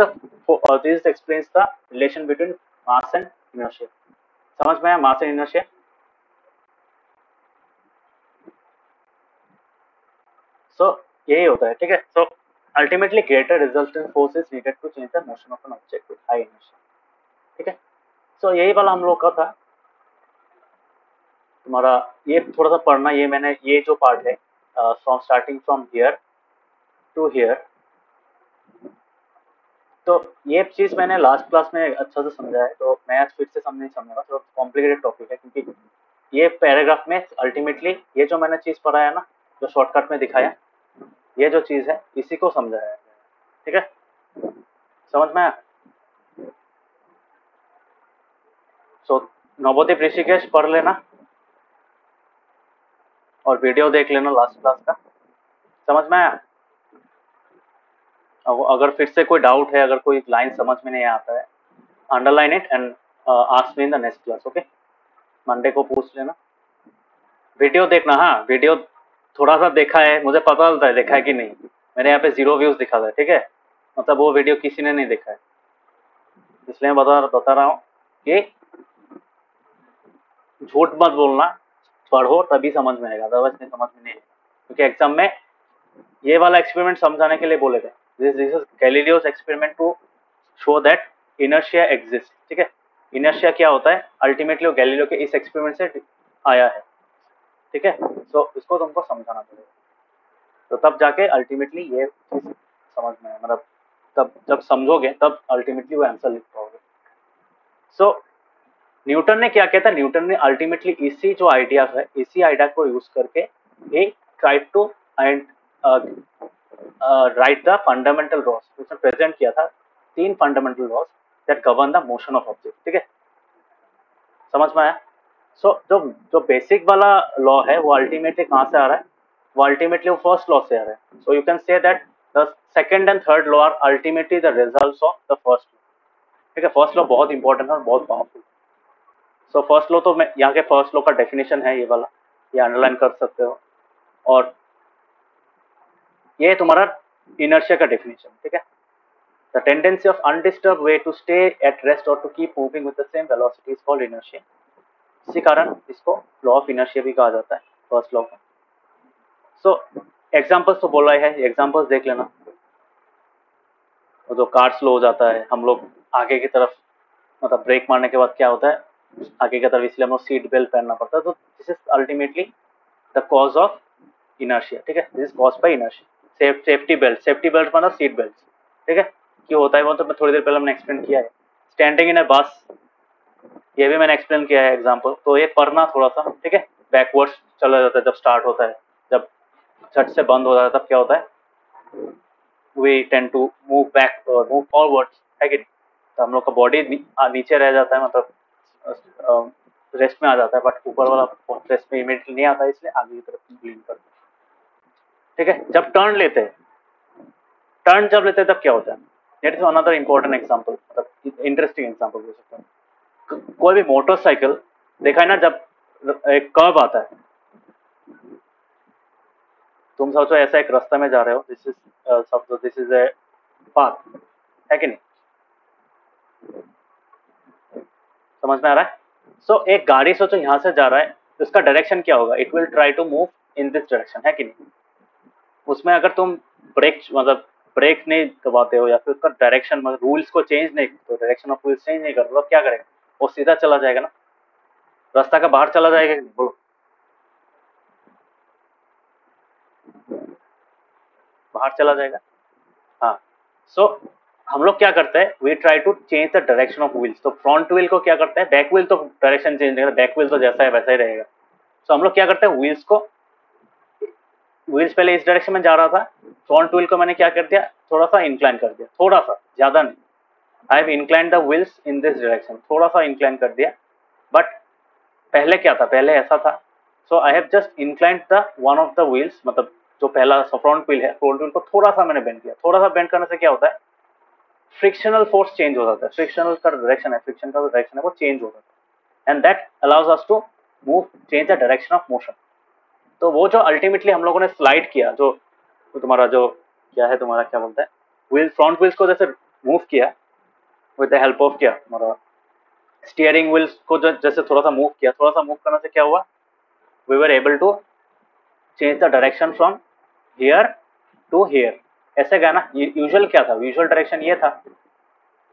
Speaker 1: the relation between mass and inertia. समझ में आया मास एंड इनर्शिया? सो यही होता है, ठीक है। So ultimately greater resultant force is needed to change the motion of an object with high inertia, ठीक है। सो यही वाला हम लोग का था, तुम्हारा ये थोड़ा सा पढ़ना, ये मैंने ये जो पार्ट है from starting from here to here, तो ये चीज मैंने लास्ट क्लास में अच्छा से समझा है, तो मैं आज फिर से नहीं समझूंगा, थोड़ा कॉम्प्लिकेटेड टॉपिक है, क्योंकि ये पैराग्राफ में अल्टीमेटली ये जो मैंने चीज पढ़ा है ना, जो शॉर्टकट में दिखाया, ये जो चीज है इसी को समझाया है। ठीक है, समझ में आया? सो नवोदीप ऋषिकेश पढ़ लेना और वीडियो देख लेना लास्ट क्लास का। समझ में आया? अगर फिर से कोई डाउट है, अगर कोई लाइन समझ में नहीं आता है, underline it and ask me in the next class. Okay, Monday को पूछ लेना। वीडियो देखना, हाँ वीडियो थोड़ा सा देखा है, मुझे पता चलता है देखा है कि नहीं। मैंने यहाँ पे 0 व्यूज दिखा था, ठीक है, मतलब वो वीडियो किसी ने नहीं देखा है, इसलिए मैं बता रहा हूँ कि झूठ मत बोलना, पढ़ो तभी समझ में आएगा, अदरवाइज नहीं समझ में नहीं आएगा, क्योंकि एग्जाम में ये वाला एक्सपेरिमेंट समझाने के लिए बोले थे। This is Galileo's experiment to show that inertia exist. ठीक है, इनर्शिया क्या होता है, अल्टीमेटली वो गैलीलियो के इस एक्सपेरिमेंट से आया है। ठीक है, तो इसको तुमको समझाना पड़ेगा, तो तब जाके अल्टीमेटली ये चीज समझ में, मतलब तब जब समझोगे तब अल्टीमेटली वो आंसर लिख पाओगे। सो न्यूटन ने क्या किया था, न्यूटन ने अल्टीमेटली इसी जो आइडिया है, इसी आइडिया को यूज करके he tried to and write the fundamental laws. उसने प्रेजेंट किया था 3 fundamental laws that govern the motion of object. ठीक है, समझ में आया? सो जो जो बेसिक वाला लॉ है वो अल्टीमेटली कहाँ से आ रहा है, वो अल्टीमेटली वो फर्स्ट लॉ से आ रहा है। So you can say that the second and third law are ultimately the results of the first law. ठीक है, फर्स्ट लॉ बहुत इंपॉर्टेंट है और बहुत पावरफुल। सो फर्स्ट लॉ तो मैं यहाँ के फर्स्ट लॉ का डेफिनेशन है ये वाला, ये अंडरलाइन कर सकते हो, और ये तुम्हारा इनर्शिया का डेफिनेशन। ठीक है, the tendency of undisturbed way to stay at rest और to keep moving with the same velocity is called inertia. इसी कारण इसको लॉ ऑफ इनर्शिया भी कहा जाता है, फर्स्ट लॉ को। सो एग्जांपल्स तो बोला है, एग्जांपल्स देख लेना। तो जो कार स्लो हो जाता है, हम लोग आगे की तरफ, मतलब ब्रेक मारने के बाद क्या होता है, आगे की तरफ, इसलिए हम लोग सीट बेल्ट पहनना पड़ता है। तो this is ultimately the cause of inertia. ठीक है, this is cause by inertia. Safety belt मतलब सीट बेल्ट। ठीक है, क्यों होता है वो तो मैं थोड़ी देर पहले मैंने एक्सप्लेन किया है। स्टैंडिंग इन अ बस, ये भी मैंने एक्सप्लेन किया है एग्जांपल, तो ये पढ़ना थोड़ा सा। ठीक है, बैकवर्ड्स चला जाता है जब स्टार्ट होता है, जब झट से बंद हो जाता है तब क्या होता है, we tend to move back और मूव फॉरवर्ड्स, है कि नहीं? तो हम लोग का बॉडी नीचे रह जाता है, मतलब रेस्ट में आ जाता है, बट ऊपर वाला रेस्ट में इमीडिएटली नहीं आता है, इसलिए आगे की तरफ लीन करता है। ठीक है, जब टर्न लेते हैं, टर्न जब लेते हैं तब क्या होता है, that is another important example, मतलब इंटरेस्टिंग एग्जांपल बोल सकते हैं। कोई भी मोटरसाइकिल देखा है ना, जब एक कर्व आता है, तुम सोचो ऐसा एक रास्ता में जा रहे हो, दिस इज ए पाथ, है कि नहीं? समझ में आ रहा है? सो एक गाड़ी सोचो यहाँ से जा रहा है, तो उसका डायरेक्शन क्या होगा, it will try to move in this direction, है कि नहीं? उसमें अगर तुम ब्रेक नहीं दबाते हो, या फिर उसका डायरेक्शन, मतलब रूल्स को चेंज नहीं, तो डायरेक्शन ऑफ रूल्स चेंज नहीं करते, तो क्या करेगा, वो सीधा चला जाएगा ना, रास्ता का बाहर चला जाएगा, बोलो, बाहर चला जाएगा। हाँ, सो हम लोग क्या करते हैं, we try to change the direction of wheels. तो फ्रंट व्हील को क्या करते हैं, बैक व्हील तो डायरेक्शन चेंज नहीं करता, बैक व्हील तो जैसा है वैसा ही रहेगा। सो हम लोग क्या करते हैं, व्हील्स पहले इस डायरेक्शन में जा रहा था, फ्रंट व्हील को मैंने क्या कर दिया, थोड़ा सा इंक्लाइन कर दिया, थोड़ा सा, ज्यादा नहीं। I have incline the wheels in this direction, थोड़ा सा इंक्लाइन कर दिया, बट पहले क्या था, पहले ऐसा था। So I have just inclined the one of the wheels, मतलब जो पहला फ्रंट व्हील है, फ्रंट व्हील को थोड़ा सा मैंने बेंड किया। थोड़ा सा बेंड करने से क्या होता है, फ्रिक्शनल फोर्स चेंज हो जाता है, फ्रिक्शनल का डायरेक्शन है, फ्रिक्शन का डायरेक्शन है वो चेंज हो जाता है, and that allows us to move, change the direction of motion. तो वो जो अल्टीमेटली हम लोगों ने स्लाइड किया, जो तुम्हारा जो क्या है, तुम्हारा क्या बोलता है, व्हील, फ्रंट व्हील्स को जैसे मूव किया विद द हेल्प ऑफ क्या, हमारा स्टीयरिंग व्हील्स को जो जैसे थोड़ा सा मूव किया, थोड़ा सा मूव करने से क्या हुआ, we were able to change the direction from here to here. ऐसे गया ना, यूजुअल क्या था, यूजुअल डायरेक्शन ये था,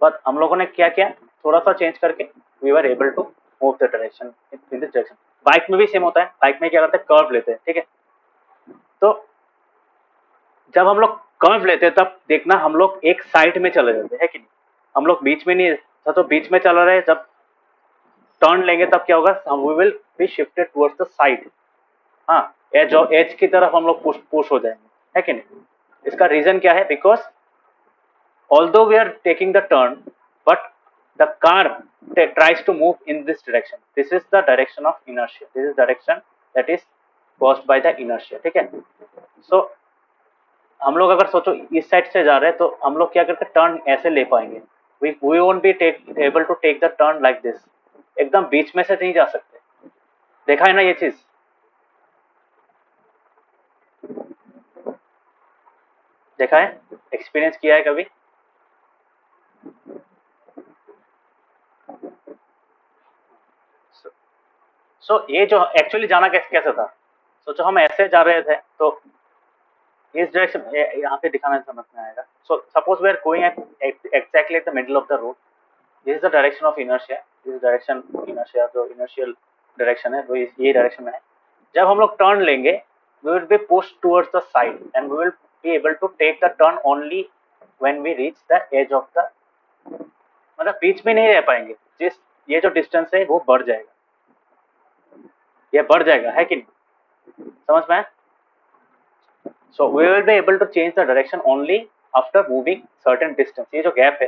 Speaker 1: बट हम लोगों ने क्या किया, थोड़ा सा चेंज करके we were able to move the direction in this direction. Bike में भी सेम होता है, बाइक में क्या करते हैं, कर्व लेते हैं, ठीक है। तो जब हम लोग कर्व लेते हैं तब देखना हम लोग एक साइड में चले जाते हैं, है कि नहीं, हम लोग बीच में नहीं, तो बीच में चल रहे हैं, जब टर्न लेंगे तब क्या होगा, हम we will be shifted towards the side. हाँ, एज की तरफ हम लोग पुश हो जाएंगे, है कि नहीं। इसका रीजन क्या है, because although we are taking the turn, but the car tries to move in this direction. This is the direction of inertia. This is direction that is caused by the inertia, ठीक है। so हम लोग अगर सोचो इस side से जा रहे हैं तो हम लोग क्या करते हैं, टर्न ऐसे ले पाएंगे, we won't be able to take the turn like this, एकदम बीच में से नहीं जा सकते। देखा है ना ये चीज, देखा है, एक्सपीरियंस किया है कभी। ये जो एक्चुअली जाना कैसे था, सोचो हम ऐसे जा रहे थे तो इस डायरेक्शन, यहाँ पे दिखाना समझ में आएगा। So suppose we are going exactly at the middle of the road, this is the direction of inertia, this direction inertia, जो इनर्शियल डायरेक्शन है वो ये डायरेक्शन में है। जब हम लोग टर्न लेंगे we will be push towards the side and we will be able to take the turn only when we reach the edge of the, मतलब बीच में नहीं रह पाएंगे, जिस ये जो डिस्टेंस है वो बढ़ जाएगा, ये बढ़ जाएगा, है कि नहीं, समझ में आया। So we will be able to change the direction only after moving certain distance. ये जो गैप है,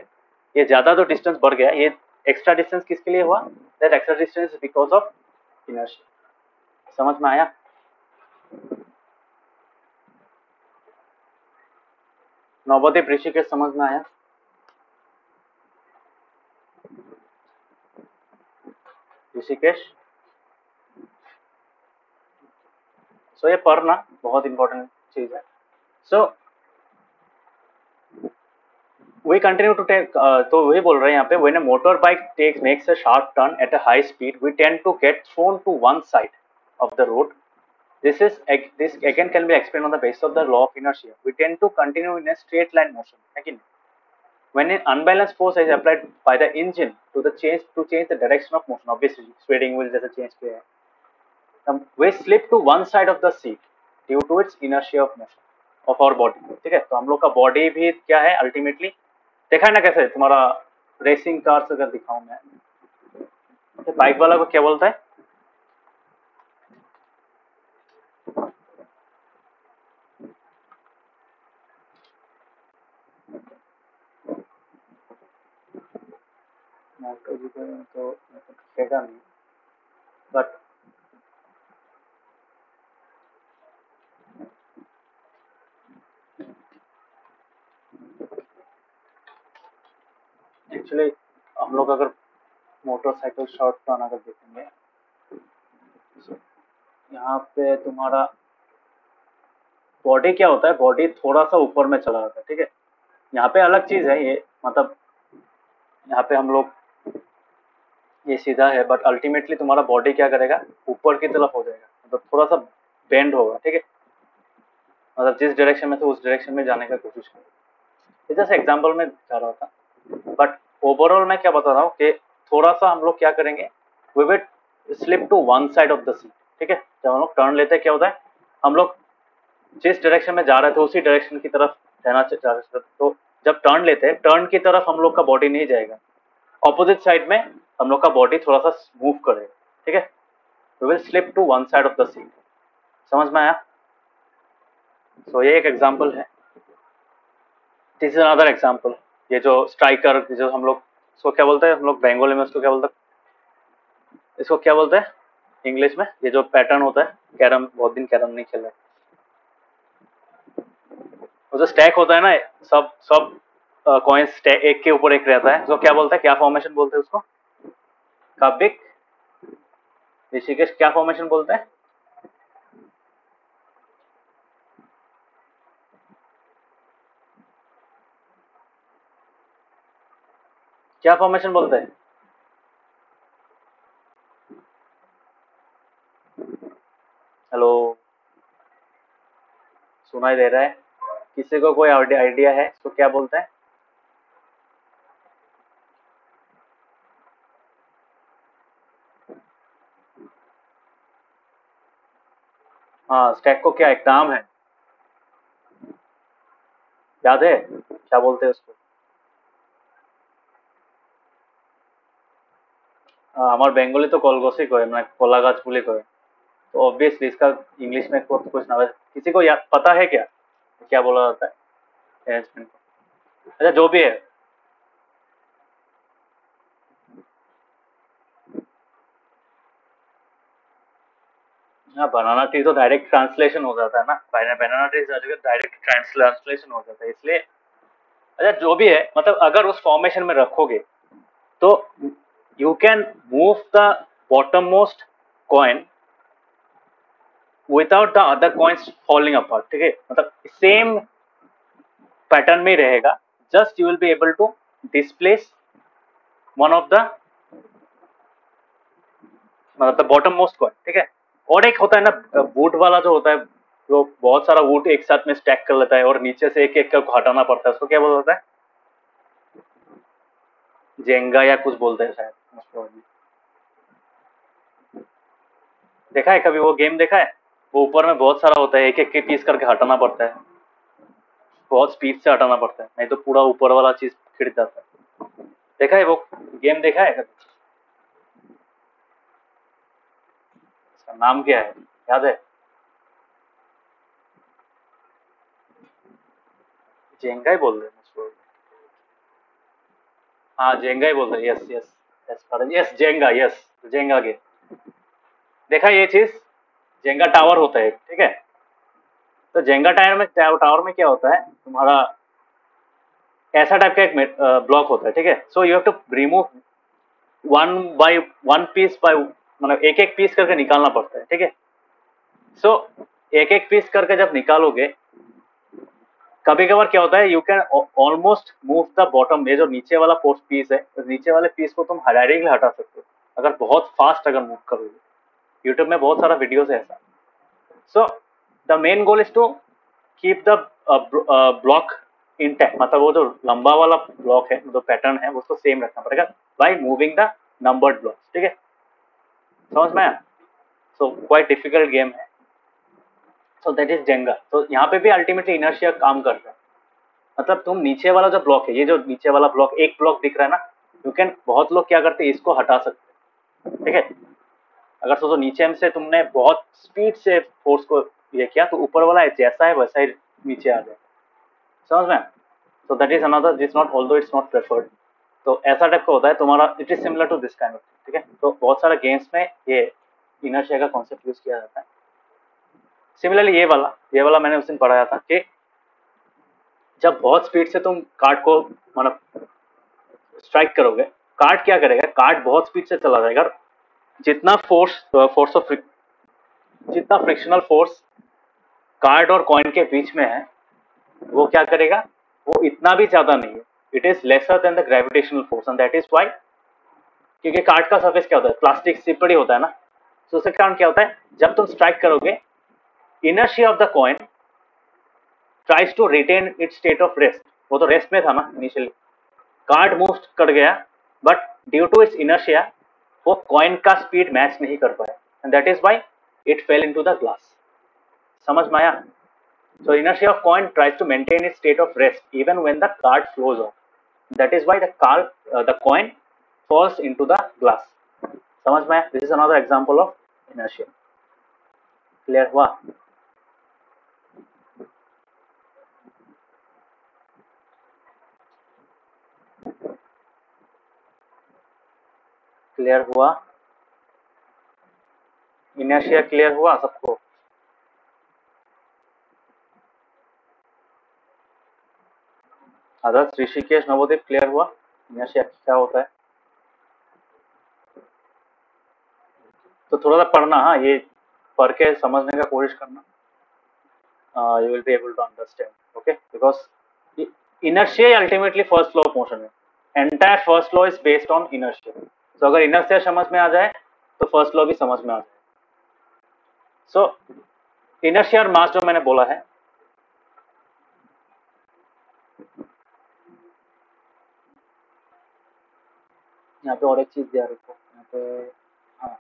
Speaker 1: ये ज्यादा जो डिस्टेंस बढ़ गया, ये एक्स्ट्रा डिस्टेंस किसके लिए हुआ, that extra distance because of inertia. समझ में आया। नवोदय ऋषिकेश समझ में आया। ऋषिकेश, सो ये पढ़ना बहुत इंपॉर्टेंट चीज है। सो we continue to take, तो वही बोल रहे हैं यहाँ पे, when a motorbike makes a sharp turn at a high speed, we tend to get thrown to one side of the road. This again can be explained on the basis of the law of inertia. We tend to continue in a straight line motion. Again, when an unbalanced force is applied by the engine to change the direction of motion, obviously steering wheel जैसे change किया है, we slip to one side of the seat due to its inertia of motion of our body, ठीक है। तो हम लोग का body भी क्या है अल्टीमेटली, देखा है ना कैसे, तुम्हारा रेसिंग कार से अगर दिखाऊं मैं, तो बाइक वाला को क्या बोलता है, मोटर तो कहेगा नहीं, बट एक्चुअली हम लोग अगर मोटरसाइकिल शॉर्ट टर्न अगर देखेंगे, यहाँ पे तुम्हारा बॉडी क्या होता है, बॉडी थोड़ा सा ऊपर में चला जाता है, ठीक है। यहाँ पे अलग चीज है ये, मतलब यहाँ पे हम लोग ये सीधा है, बट अल्टीमेटली तुम्हारा बॉडी क्या करेगा, ऊपर की तरफ हो जाएगा, मतलब थोड़ा सा बेंड होगा, ठीक है। मतलब जिस डायरेक्शन में थे उस डायरेक्शन में जाने का कोशिश करें, जैसे एग्जाम्पल में जा रहा था। बट ओवरऑल मैं क्या बता रहा हूँ कि थोड़ा सा हम लोग क्या करेंगे, we will slip to one side of the seat, ठीक है। जब हम लोग टर्न लेते हैं क्या होता है, हम लोग जिस डायरेक्शन में जा रहे थे उसी डायरेक्शन की तरफ रहना चाह रहे थे, तो जब टर्न लेते हैं टर्न की तरफ हम लोग का बॉडी नहीं जाएगा, ऑपोजिट साइड में हम लोग का बॉडी थोड़ा सा मूव करेगा, ठीक है। We will slip to one side of the seat, समझ में आया। सो ये एक एग्जांपल है। दिस इज अनदर एग्जांपल, ये जो स्ट्राइकर, जो हम लोग इसको क्या बोलते हैं, हम लोग बंगाली में उसको क्या बोलते हैं, इसको क्या बोलते हैं इंग्लिश में, ये जो पैटर्न होता है, कैरम, बहुत दिन कैरम नहीं खेल रहे, वो जो स्टैक होता है ना, सब सब कॉइन्स एक के ऊपर एक रहता है, तो क्या बोलता है, क्या फॉर्मेशन बोलते हैं उसको, काबिक, ऋषिकेश क्या फॉर्मेशन बोलते हैं, क्या फॉर्मेशन बोलते हैं। हेलो, सुनाई दे रहा है, किसी को कोई आइडिया है तो क्या बोलते हैं। हाँ, स्टैक को क्या एक नाम है, याद है क्या बोलते हैं उसको? আমার বেঙ্গলি तो কলগসি কहे, मैं कोला गाछ बोले कहे। तो ऑब्वियसली इसका इंग्लिश में कुछ ना, किसी को याद पता है क्या, क्या बोला जाता है अरेंजमेंट को? अच्छा जो भी है। हाँ, बनाना ट्री तो डायरेक्ट ट्रांसलेशन हो जाता है ना, बनाना ट्री डायरेक्ट ट्रांसलेशन हो जाता है, इसलिए अच्छा जो भी है, मतलब अगर उस फॉर्मेशन में रखोगे तो you can move the bottom most coin without the other coins falling apart, ठीक है, मतलब सेम पैटर्न में रहेगा, just you will be able to displace one of the, मतलब बॉटम मोस्ट कॉइन, ठीक है। और एक होता है ना वुड वाला जो होता है, जो बहुत सारा वुड एक साथ में स्टैक कर लेता है और नीचे से एक एक को हटाना पड़ता है, उसको क्या बोला जाता है? जेंगा या कुछ बोलते हैं शायद। देखा है कभी वो गेम, देखा है? वो ऊपर में बहुत सारा होता है, एक एक के पीस करके हटाना पड़ता है, बहुत स्पीड से हटाना पड़ता है, नहीं तो पूरा ऊपर वाला चीज खिड़ जाता है। देखा है वो गेम, देखा है कभी? इसका नाम क्या है, याद है? जेंगा ही बोल रहे हैं उसको। हाँ जेंगा ही बोल रहे हैं, yes yes yes yes, Jenga, yes Jenga game. देखा ये चीज, जेंगा टावर होता है, ठीक है। तो जेंगा टावर में क्या होता है तुम्हारा, ऐसा टाइप का एक ब्लॉक होता है, ठीक है। So you have to remove one by one piece by, मतलब एक एक पीस करके निकालना पड़ता है, ठीक है। सो एक एक पीस करके जब निकालोगे, कभी कभार क्या होता है, you can almost move the bottom, ये जो नीचे वाला पीस है, तो नीचे वाले पीस को तुम डायरेक्टली हटा सकते हो अगर बहुत फास्ट अगर मूव करोगे। यूट्यूब में बहुत सारा वीडियोस है ऐसा। So the main goal is to keep the block intact, मतलब वो जो लंबा वाला ब्लॉक है, जो पैटर्न है, उसको सेम रखना पड़ेगा by moving the numbered blocks, ठीक है। समझ में आया? सो क्वाइट डिफिकल्ट गेम है। So that is Jenga. तो यहाँ पे भी अल्टीमेटली इनर्शिया काम करता है, मतलब तुम नीचे वाला जो ब्लॉक है, ये जो नीचे वाला ब्लॉक एक ब्लॉक दिख रहा है ना, यू कैन, बहुत लोग क्या करते हैं इसको हटा सकते हैं, ठीक है। अगर सोचो नीचे से तुमने बहुत स्पीड से फोर्स को ये किया, तो ऊपर वाला जैसा है वैसा ही नीचे आ जाए। समझ में? So that is another, this not, although it's not preferred. तो ऐसा टाइप का होता है तुम्हारा, it is similar to this kind of, ठीक है। तो बहुत सारे गेम्स में ये इनर्शिया का कॉन्सेप्ट यूज किया जाता है। सिमिलरली ये वाला मैंने उस दिन पढ़ाया था कि जब बहुत स्पीड से तुम कार्ड को, मतलब स्ट्राइक करोगे, कार्ड क्या करेगा, कार्ड बहुत स्पीड से चला जाएगा, जितना फोर्स ऑफ, जितना फ्रिक्शनल फोर्स कार्ड और कॉइन के बीच में है, वो क्या करेगा, वो इतना भी ज्यादा नहीं है, it is lesser than the gravitational force, and that is why, क्योंकि कार्ड का सरफेस क्या होता है, प्लास्टिक सिपड़ी होता है ना। तो उसके कारण क्या होता है, जब तुम स्ट्राइक करोगे, inertia of the coin tries to retain its state of rest, वो तो रेस्ट में था ना इनिशियली, कार्ड मूव कर गया, but due to its inertia वो कॉइन का स्पीड मैच नहीं कर पाया, and that is why it fell into the glass. समझ में आया? So inertia of coin tries to maintain its state of rest even when the card flows off. That is why the coin falls into the glass. समझ में आया? This is another example of inertia. Clear हुआ? Clear हुआ? Inertia clear हुआ सबको? आदर्श, Rishikesh, Navodeep, clear हुआ inertia क्या होता है? तो थोड़ा सा पढ़ना, हाँ, ये पढ़ के समझने का कोशिश करना, you will be able to understand, okay, because inertia ultimately first law of motion है, entire first law is based on inertia. So अगर inertia समझ में आ जाए तो फर्स्ट लॉ भी समझ में आ जाए। सो इनर्शिया और मास जो मैंने बोला है, यहाँ पे और एक चीज दिया रखो यहाँ पे, हाँ।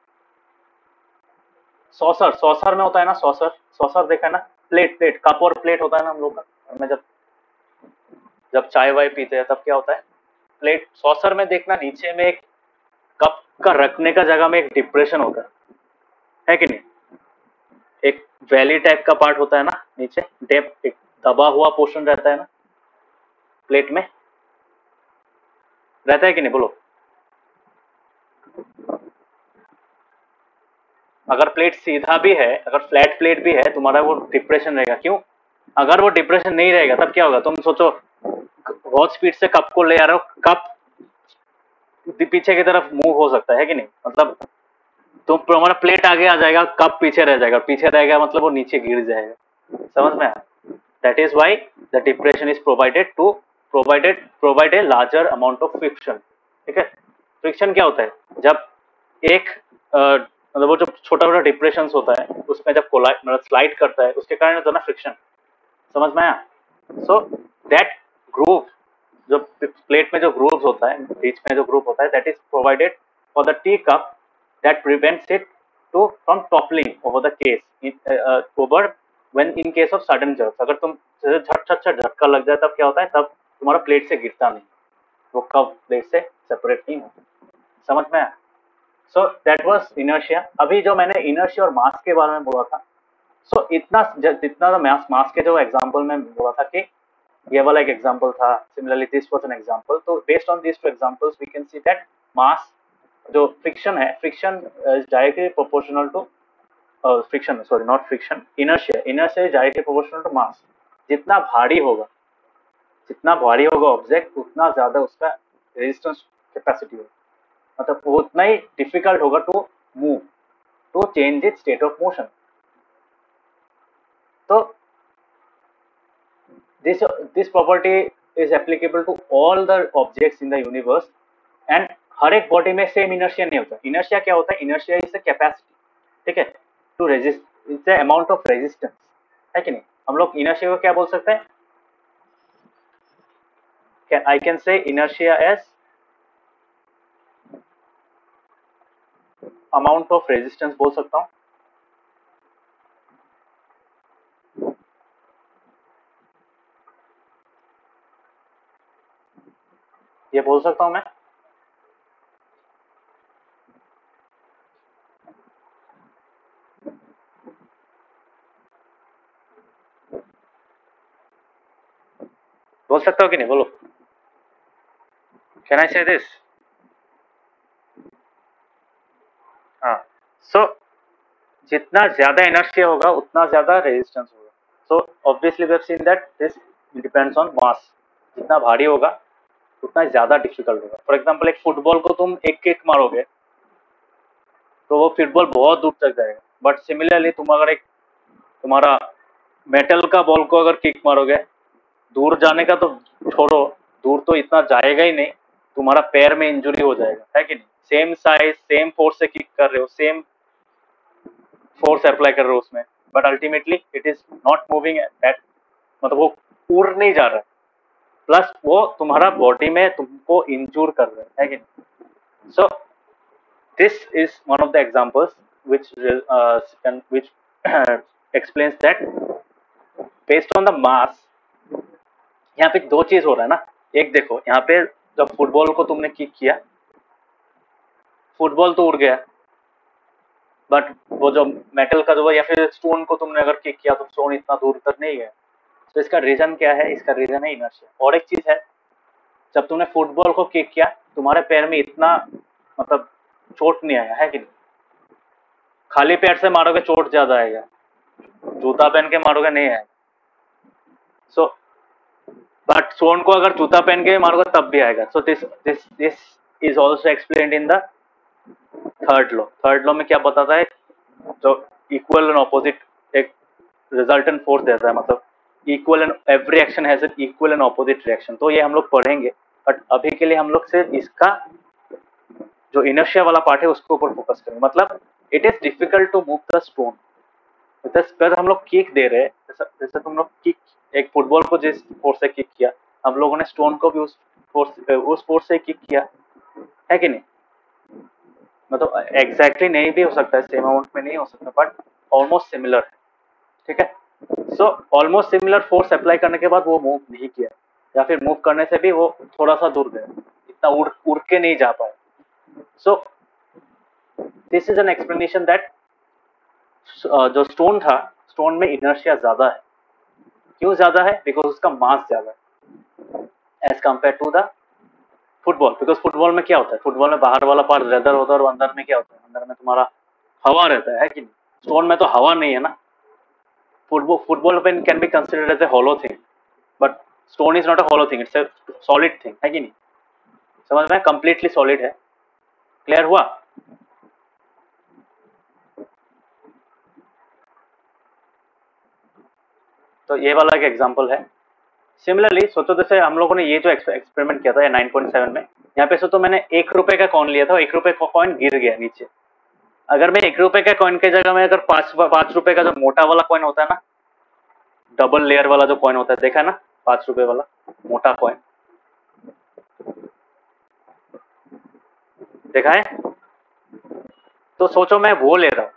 Speaker 1: सॉसर, सॉसर में होता है ना, सॉसर, सॉसर देखा है ना, प्लेट, प्लेट, कप और प्लेट होता है ना हम लोग का, में जब जब चाय वाय पीते हैं तब क्या होता है, प्लेट। सॉसर में देखना नीचे में एक कप का रखने का जगह में एक डिप्रेशन होता है कि नहीं, एक वैली टाइप का पार्ट होता है ना नीचे, डेप, एक दबा हुआ पोर्शन रहता है ना प्लेट में, रहता है कि नहीं बोलो। अगर प्लेट सीधा भी है, अगर फ्लैट प्लेट भी है, तुम्हारा वो डिप्रेशन रहेगा। क्यों? अगर वो डिप्रेशन नहीं रहेगा तब क्या होगा, तुम सोचो बहुत स्पीड से कप को ले आ रहे हो, कप पीछे की तरफ मूव हो सकता है कि नहीं, मतलब तो हमारा प्लेट आगे आ जाएगा, कप पीछे रह जाएगा, पीछे रहेगा मतलब वो नीचे गिर जाएगा। समझ में आया? That is why the depression is provided to provide a larger amount of friction. ठीक है, फ्रिक्शन क्या होता है, जब एक मतलब वो जो छोटा छोटा डिप्रेशन होता है उसमें जब कोलाइड मतलब स्लाइड करता है उसके कारण होता है ना फ्रिक्शन। समझ में आया? सो दैट ग्रूव, जो प्लेट में जो ग्रूव होता है, बीच में जो ग्रूव होता है, that is provided for the tea cup, that prevents it to from toppling over the case over when in case of sudden jerk. अगर तुम झट झट झट झटका लग जाए तब क्या होता है, तब तुम्हारा प्लेट से गिरता नहीं, वो कप प्लेट से सेपरेट नहीं होता। समझ में आया? So that was inertia. अभी जो मैंने इनर्शिया और मास के बारे में बोला था, सो इतना जितना मास, मास के जो एग्जांपल में बोला था कि ये वाला एक एग्जांपल था, similarly this was an example, तो based on this two examples we can see that mass, जो फ्रिक्शन है, friction is directly proportional to friction, sorry not friction, inertia, inertia is directly proportional to mass. जितना भारी होगा, जितना भारी होगा object, उतना ज्यादा उसका रेजिस्टेंस कैपेसिटी होगा, मतलब वो उतना ही डिफिकल्ट होगा to move, to change it state of motion. तो this property is applicable to all the objects in the universe and हर एक बॉडी में सेम इनर्शिया नहीं होता। इनर्शिया क्या होता है? इनर्शिया इज द कैपेसिटी, ठीक है, to resist, is the amount of resistance, है कि नहीं। हम लोग इनर्शिया को क्या बोल सकते हैं? I can say inertia as amount of resistance बोल सकता हूँ। ये बोल सकता हूँ मैं। बोल सकता हूँ कि नहीं, बोलो। कैन आई से दिस? हाँ, सो जितना ज्यादा इनर्शिया होगा उतना ज्यादा रेजिस्टेंस होगा। So obviously we have seen that this depends on mass. जितना भारी होगा उतना ज्यादा डिफिकल्ट होगा। फॉर एग्जांपल एक फुटबॉल को तुम एक किक मारोगे तो वो फुटबॉल बहुत दूर तक जाएगा, बट सिमिलरली तुम अगर एक तुम्हारा मेटल का बॉल को अगर किक मारोगे, दूर जाने का तो छोड़ो, दूर तो इतना जाएगा ही नहीं, तुम्हारा पैर में इंजुरी हो जाएगा, है कि नहीं। सेम साइज, सेम फोर्स से किक कर रहे हो, सेम फोर्स अप्लाई कर रहे हो उसमें, but ultimately it is not moving at, मतलब वो उड़ नहीं जा रहा है, प्लस वो तुम्हारा बॉडी में तुमको इंजूर कर रहा है कि नहीं। सो this is one of the examples which explains that based on the mass, यहाँ पे दो चीज हो रहा है ना। एक देखो यहाँ पे जब फुटबॉल को तुमने किक किया, फुटबॉल तो उड़ गया, बट वो जो मेटल का जो या फिर स्टोन को तुमने अगर किक किया तो स्टोन इतना दूर तक नहीं गया। तो इसका रीजन क्या है? इसका रीजन है इनर्शिया। और एक चीज है, जब तुमने फुटबॉल को किक किया तुम्हारे पैर में इतना मतलब चोट नहीं आया, है कि नहीं। खाली पैर से मारोगे चोट ज्यादा आएगा, जूता पहन के मारोगे नहीं आएगा। सो बट स्टोन को अगर जूता पहन के मारोगे तब भी आएगा। सो this is also explained in the third law. Third law में क्या बताता है? जो इक्वल एंड ऑपोजिट एक रिजल्टेंट फोर्स देता है, मतलब equal and every action has an equal and opposite reaction. तो ये हम लोग पढ़ेंगे, बट अभी के लिए हम लोग सिर्फ इसका जो इनर्शिया वाला पार्ट है उसके ऊपर फोकस करेंगे। मतलब it is difficult to move the stone, पर हम लोग किक दे रहे हैं, जैसे तुम लोग किक, एक फुटबॉल को जिस फोर्स से किक किया, हम लोगों ने स्टोन को भी उस फोर्स से किक किया, है कि नहीं। मतलब एग्जैक्टली नहीं भी हो सकता है, सेम अमाउंट में नहीं हो सकता, बट ऑलमोस्ट सिमिलर है, ठीक है। So almost similar force apply करने के बाद वो मूव नहीं किया, या फिर मूव करने से भी वो थोड़ा सा दूर गया, इतना उड़ उड़ के नहीं जा पाया। सो this is an explanation that जो स्टोन था, स्टोन में इनर्शिया ज्यादा है। क्यों ज्यादा है? बिकॉज उसका मास ज्यादा है as compare to the football. Because football में क्या होता है, फुटबॉल में बाहर वाला पार्ट लेदर होता है और अंदर में क्या होता है, अंदर में तुम्हारा हवा रहता है कि नहीं? स्टोन में तो हवा नहीं है ना। Football pen can be considered as a hollow thing, but stone is not a hollow thing, it's a solid thing, है कि नहीं? समझ में? कंप्लीटली सॉलिड है। क्लियर हुआ? तो ये वाला एक एग्जांपल है। सिमिलरली सोचो, जैसे हम लोगों ने ये जो एक्सपेरिमेंट किया था 9.7 में, यहाँ पे सोचो मैंने 1 रुपए का कॉइन लिया था, 1 रुपए का कॉइन गिर गया नीचे। अगर मैं 1 रुपए का कॉइन के जगह में अगर 5 रुपए का जो मोटा वाला कॉइन होता है ना, डबल लेयर वाला जो कॉइन होता है, देखा है ना, 5 रुपए वाला मोटा कॉइन, देखा है? तो सोचो मैं वो ले रहा हूँ,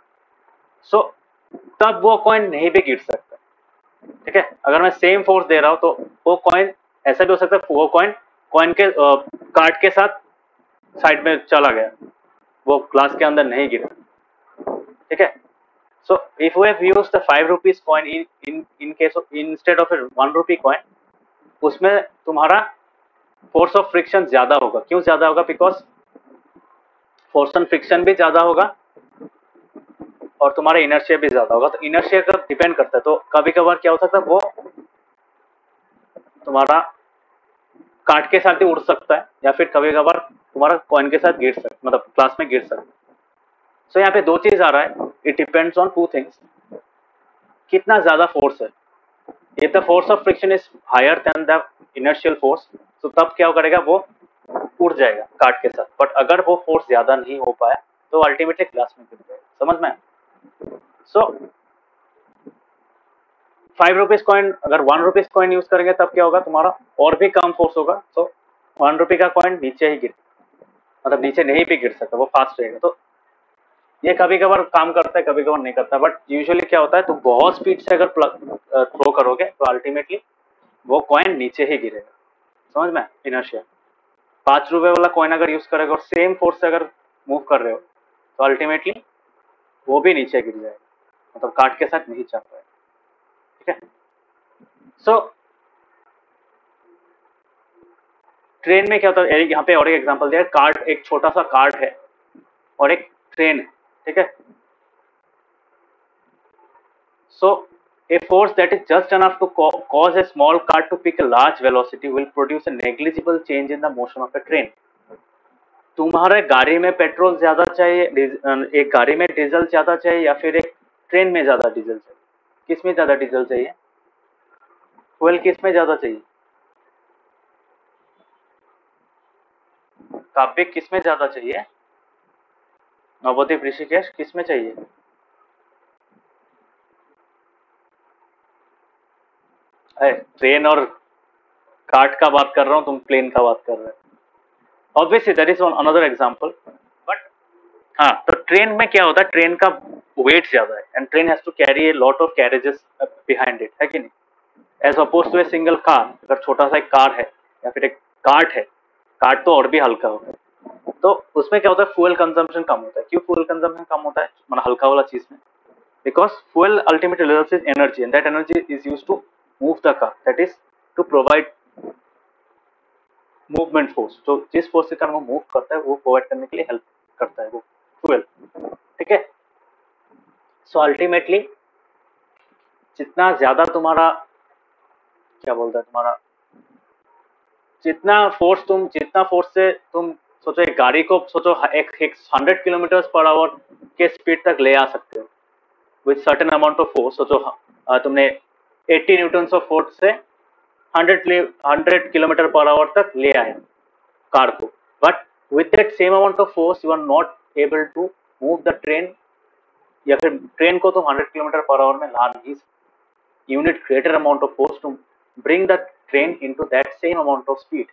Speaker 1: सो तब वो कॉइन नहीं भी गिर सकता, ठीक है। अगर मैं सेम फोर्स दे रहा हूँ तो वो कॉइन, ऐसा भी हो सकता है वो कॉइन कॉइन के कार्ड के साथ साइड में चला गया, वो ग्लास के अंदर नहीं गिरा, ठीक है। So if we have used the 5 rupees coin in case of instead of 1 rupee coin, उसमें तुम्हारा फोर्स ऑफ फ्रिक्शन ज्यादा होगा। क्यों ज्यादा होगा? बिकॉज फोर्स ऑन फ्रिक्शन भी ज्यादा होगा और तुम्हारा इनर्शिया भी ज्यादा होगा। तो इनर्शिया का डिपेंड करता है, तो कभी कभार क्या हो सकता है, वो तुम्हारा काट के साथ ही उड़ सकता है, या फिर कभी कभार तुम्हारा कॉइन के साथ गिर सकता, मतलब क्लास में गिर सकता है। सो यहाँ पे दो चीज आ रहा है, it depends on two things, कितना ज्यादा फोर्स है। If the force of friction is higher than the inertial force, तो तब क्या करेगा, वो उड़ जाएगा काट के साथ। बट अगर वो फोर्स ज्यादा नहीं हो पाया तो अल्टीमेटली क्लास में गिर जाएगा। समझ में? सो 5 रुपीज कॉइन, अगर 1 रुपीज कॉइन यूज करेंगे तब क्या होगा, तुम्हारा और भी कम फोर्स होगा। सो 1 रुपी का कॉइन नीचे ही गिर, मतलब नीचे नहीं भी गिर सकता, वो फास्ट रहेगा। तो ये कभी कभार काम करता है, कभी कभार नहीं करता, बट यूजुअली क्या होता है, तो बहुत स्पीड से अगर थ्रो करोगे तो अल्टीमेटली वो कॉइन नीचे ही गिरेगा। समझ में? इनर्शिया। 5 रुपए वाला कॉइन अगर यूज करोगे और सेम फोर्स से अगर मूव कर रहे हो तो अल्टीमेटली वो भी नीचे गिर जाएगा, मतलब काट के साथ नहीं चल पाएगा, ठीक है। सो ट्रेन में क्या होता है, यहाँ पे और एक एग्जांपल दिया है, कार्ड, एक छोटा सा कार्ड है और एक ट्रेन है, ठीक है। So a force that is just enough to cause a small car to pick a large velocity will produce a negligible change in the motion of a train. तुम्हारे गाड़ी में पेट्रोल ज्यादा चाहिए, एक गाड़ी में डीजल ज्यादा चाहिए, या फिर एक ट्रेन में ज्यादा डीजल चाहिए? किस में ज्यादा डीजल चाहिए? फ्यूल किस में ज्यादा चाहिए? काव्य किस में ज्यादा चाहिए? नवद्वीप ऋषिकेश किस में चाहिए? ट्रेन और कार्ट का बात कर रहा हूँ, तुम प्लेन का बात कर रहे हो। Obviously that is another example, but हाँ, तो ट्रेन में क्या होता है, ट्रेन का वेट ज्यादा है and train has to carry a lot of carriages behind it, है कि नहीं? As oppose to a single car, अगर छोटा सा एक कार है या फिर एक कार्ट है, कार्ट तो और भी हल्का होता है, तो उसमें क्या होता है, फ्यूल कंजम्पशन कम होता है। क्यों फ्यूल कंजम्पशन कम होता है, मतलब हल्का वाला चीज में? Because fuel ultimately results is energy and that energy is used to move the car, that is to provide movement force. तो जिस फोर्स के कारण वो मूव करता है वो प्रोवाइड करने के लिए हेल्प करता है वो फ्यूल, ठीक है। सो अल्टीमेटली जितना ज्यादा तुम्हारा, क्या बोलता है, तुम्हारा जितना फोर्स से तुम सोचो, एक गाड़ी को सोचो एक 100 किलोमीटर पर आवर के स्पीड तक ले आ सकते हो with certain amount of force. सोचो तुमने 80 न्यूटन ऑफ फोर्स से 100 किलोमीटर पर आवर तक ले आया कार को, but with that same amount of force you are not able to move the train, या फिर ट्रेन को तुम 100 किलोमीटर पर आवर में ला नहीं सकते। You need greater amount of force to bring the train into that same amount of speed.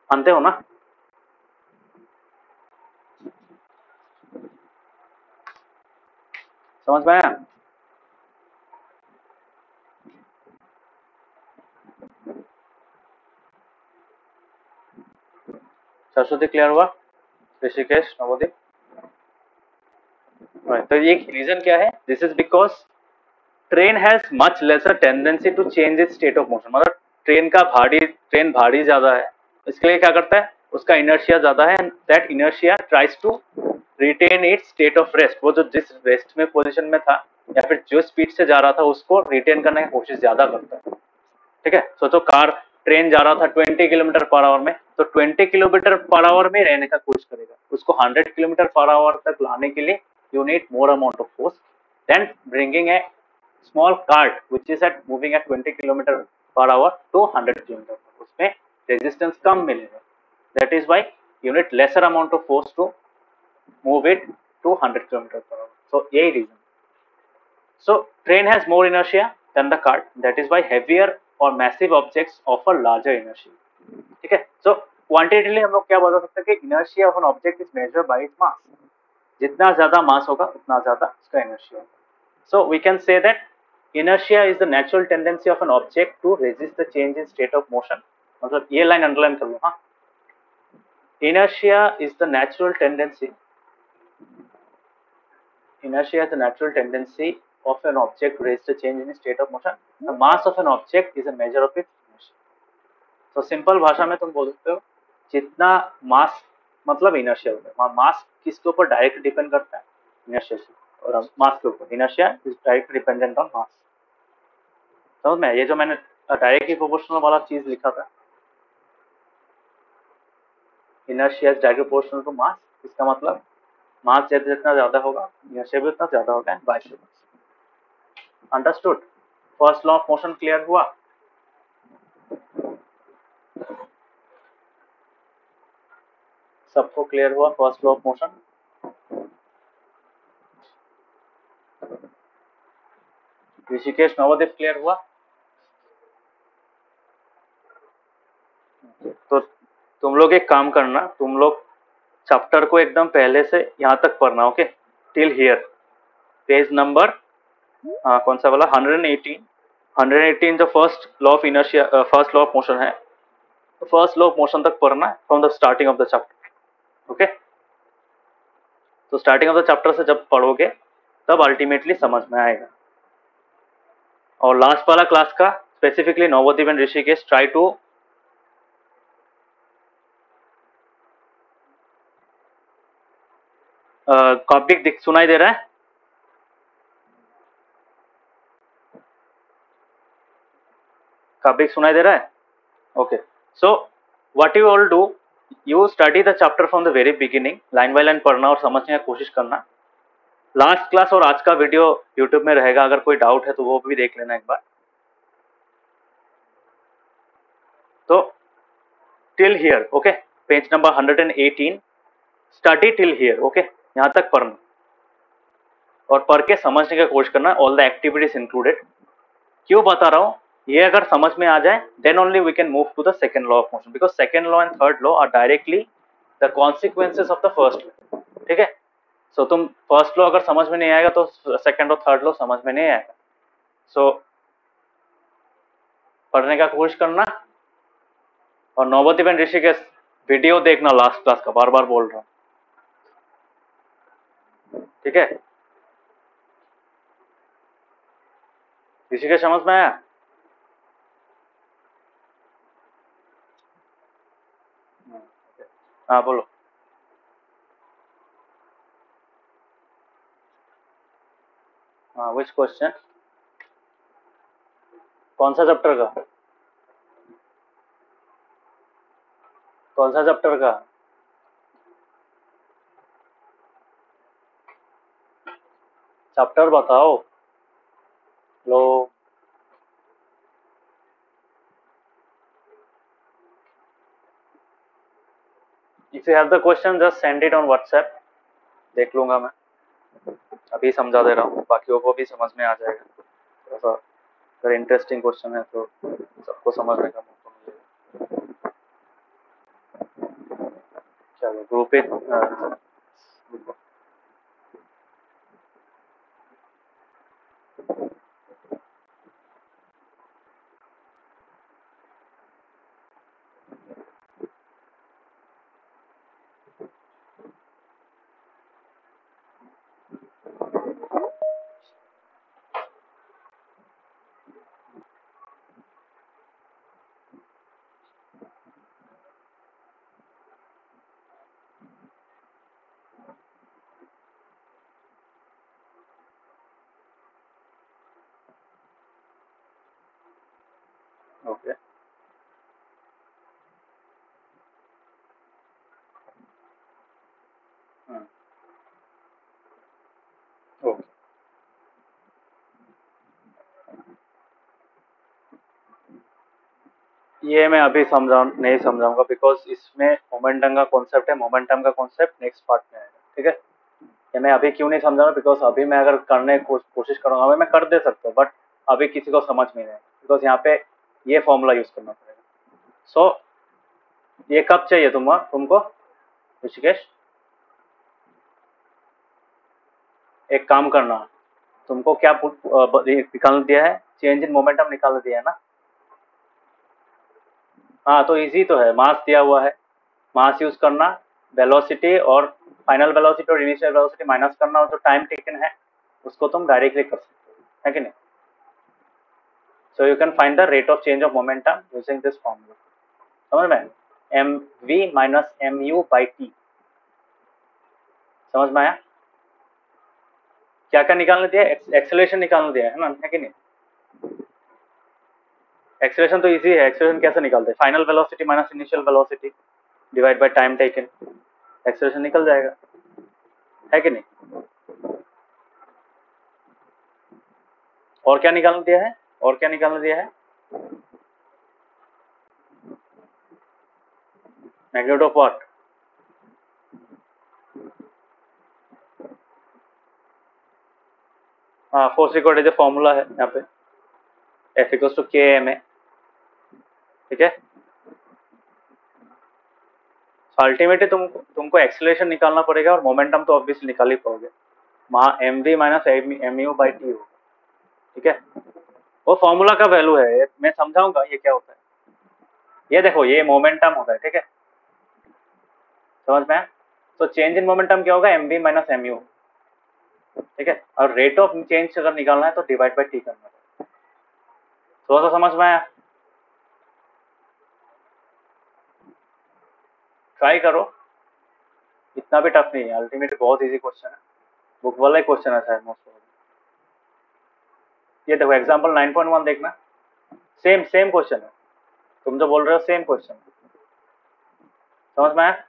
Speaker 1: मानते हो ना? समझ में आया? सरस्वती क्लियर हुआ? ऋषिकेश, नवोदीप? तो ये रीजन क्या है? This is because train has much lesser tendency to change its state of motion. मतलब ट्रेन भारी ज्यादा है, इसके लिए क्या करता है, उसका इनर्शिया ज्यादा है, that inertia tries to retain its state of rest. वो जो जिस रेस्ट में पोजीशन में था या फिर जो स्पीड से जा रहा था उसको रिटेन करने की कोशिश ज्यादा करता है। ठीक है, सोचो ट्रेन जा रहा था 20 किलोमीटर पर आवर में, तो 20 किलोमीटर पर आवर में रहने का कोशिश करेगा। उसको 100 किलोमीटर पर आवर तक लाने के लिए you need more amount of force then bringing a small cart which is at moving at 20 kilometre per hour to 100 kilometre. उसमें रेजिस्टेंस कम मिलेगा, that is why you need lesser amount of force to move it to 100 kilometre per hour. So यही रीजन। So train has more inertia than the cart. That is why heavier or massive objects offer larger inertia. ठीक है, so quantitatively हम लोग क्या बता सकते हैं कि inertia of an object is measured by its mass. जितना ज्यादा mass होगा उतना ज्यादा उसका inertia होगा. So we can say that inertia is the natural tendency of an object to resist the change in state of motion. मतलब ये line underline कर लो, हाँ. Inertia is the natural tendency. Inertia is the natural tendency of an object to resist a change in state of motion. The mass of an object is a measure of its inertia. तो simple भाषा में तुम बोल सकते हो जितना मास मतलब inertia होता है। मास किसके ऊपर डायरेक्ट डिपेंड करता है? इनर्शिया से, और मास के ऊपर। Inertia is direct dependent on मास। समझ में? ये जो मैंने डायरेक्टली प्रोपोर्शनल वाला चीज लिखा था, inertia is direct proportional to mass, इसका मतलब मास जितना ज्यादा होगा इनर्शिया भी उतना ज्यादा होगा, vice versa. Understood? First law of motion clear हुआ? सबको क्लियर हुआ first law of motion? Rishikesh, Navodeep clear हुआ? तो तुम लोग एक काम करना, तुम लोग चैप्टर को एकदम पहले से यहाँ तक पढ़ना, okay? Till here, page number कौन सा वाला? 118। 118 जो first law of inertia, first law of motion है, तो फर्स्ट लॉ ऑफ मोशन तक पढ़ना from the starting of the chapter, okay? तो स्टार्टिंग ऑफ द चैप्टर से जब पढ़ोगे तब अल्टीमेटली समझ में आएगा। और लास्ट वाला क्लास का specifically Navodeep and Rishikesh try to copy सुनाई दे रहा है? कॉपी सुनाई दे रहा है? Okay, so what you all do, you study the chapter from the very beginning, line by line पढ़ना और समझने की कोशिश करना। लास्ट क्लास और आज का वीडियो यूट्यूब में रहेगा, अगर कोई डाउट है तो वो भी देख लेना एक बार। तो till here, okay, page number 118, study till here, okay? यहाँ तक पढ़ना और पढ़ के समझने की कोशिश करना, ऑल द एक्टिविटीज इंक्लूडेड। क्यों बता रहा हूँ? ये अगर समझ में आ जाए then only we can move to the second law of motion, because second law and third law are directly the consequences of the first law. ठीक है, सो तुम फर्स्ट लॉ अगर समझ में नहीं आएगा तो सेकंड और थर्ड लॉ समझ में नहीं आएगा। सो पढ़ने का कोशिश करना और नवोदीप एंड ऋषिकेश वीडियो देखना लास्ट क्लास का, बार बार बोल रहा हूँ, ठीक है? ऋषिकेश समझ में आया? हाँ बोलो। हाँ, विच क्वेश्चन? कौन सा चैप्टर का? कौन सा चैप्टर का? चैप्टर बताओ लो। If you have the question just send it on WhatsApp, देख लूंगा मैं। अभी समझा दे रहा हूँ, बाकियों को भी समझ में आ जाएगा। थोड़ा सा अगर इंटरेस्टिंग क्वेश्चन है तो सबको समझने का मौका मिलेगा। चलो ग्रुप पे ये मैं अभी नहीं समझाऊंगा बिकॉज इसमें मोमेंटम का कॉन्सेप्ट है, मोमेंटम का कॉन्सेप्ट नेक्स्ट पार्ट में आएगा, ठीक है। ये मैं अभी क्यों नहीं समझा बिकॉज अभी मैं अगर करने की कोशिश करूंगा, अभी मैं कर दे सकता हूँ बट अभी किसी को समझ में नहीं आएगा बिकॉज यहाँ पे ये फॉर्मूला यूज करना पड़ेगा। सो ये कब चाहिए तुमको ऋषिकेश? एक काम करना, तुमको क्या निकालना दिया है, चेंज इन मोमेंटम निकालना दिया है ना। हाँ तो इजी तो है, मास दिया हुआ है, मास यूज करना, वेलोसिटी और फाइनल वेलोसिटी और इनिशियल वेलोसिटी माइनस करना और जो टाइम टेकन है उसको तुम डायरेक्टली कर सकते हो, है कि नहीं। So you can find the rate of change of momentum using this formula, समझ में, M V minus M U by T, समझ में आया। क्या क्या निकालना दिया, एक्सेलरेशन निकालना दिया है ना, है कि नहीं। एक्सेलरेशन तो इजी है, एक्सेलरेशन कैसे निकालते हैं, final velocity minus initial velocity divide by time taken, acceleration निकल जाएगा, है कि नहीं। और क्या निकालना दिया है, और क्या निकालना दिया है, मैग्नीट्यूड ऑफ व्हाट, हाँ फोर्स रिकॉर्ड जो फॉर्मूला है यहाँ पे एफ इक्वल्स टू के एम ए, ठीक है। अल्टीमेटली तुमको एक्सेलरेशन निकालना पड़ेगा और मोमेंटम तो ऑब्वियसली निकाल ही पाओगे, वहाँ M V minus M U by T होगा, ठीक है। वो फॉर्मूला का वैल्यू है, मैं समझाऊंगा ये क्या होता है। ये देखो ये मोमेंटम होता है, ठीक है, समझ में। तो चेंज इन मोमेंटम क्या होगा, M V minus M U, ठीक है। और रेट ऑफ चेंज अगर निकालना है तो डिवाइड बाई टी करना है, थोड़ा सा समझ में आया। ट्राई करो, इतना भी टफ नहीं है, अल्टीमेटली बहुत इजी क्वेश्चन है, बुक वाला ही क्वेश्चन है शायद मोस्ट। ये देखो एग्जांपल 9.1 देखना, सेम सेम क्वेश्चन है, तुम जो बोल रहे हो सेम क्वेश्चन, समझ में आया।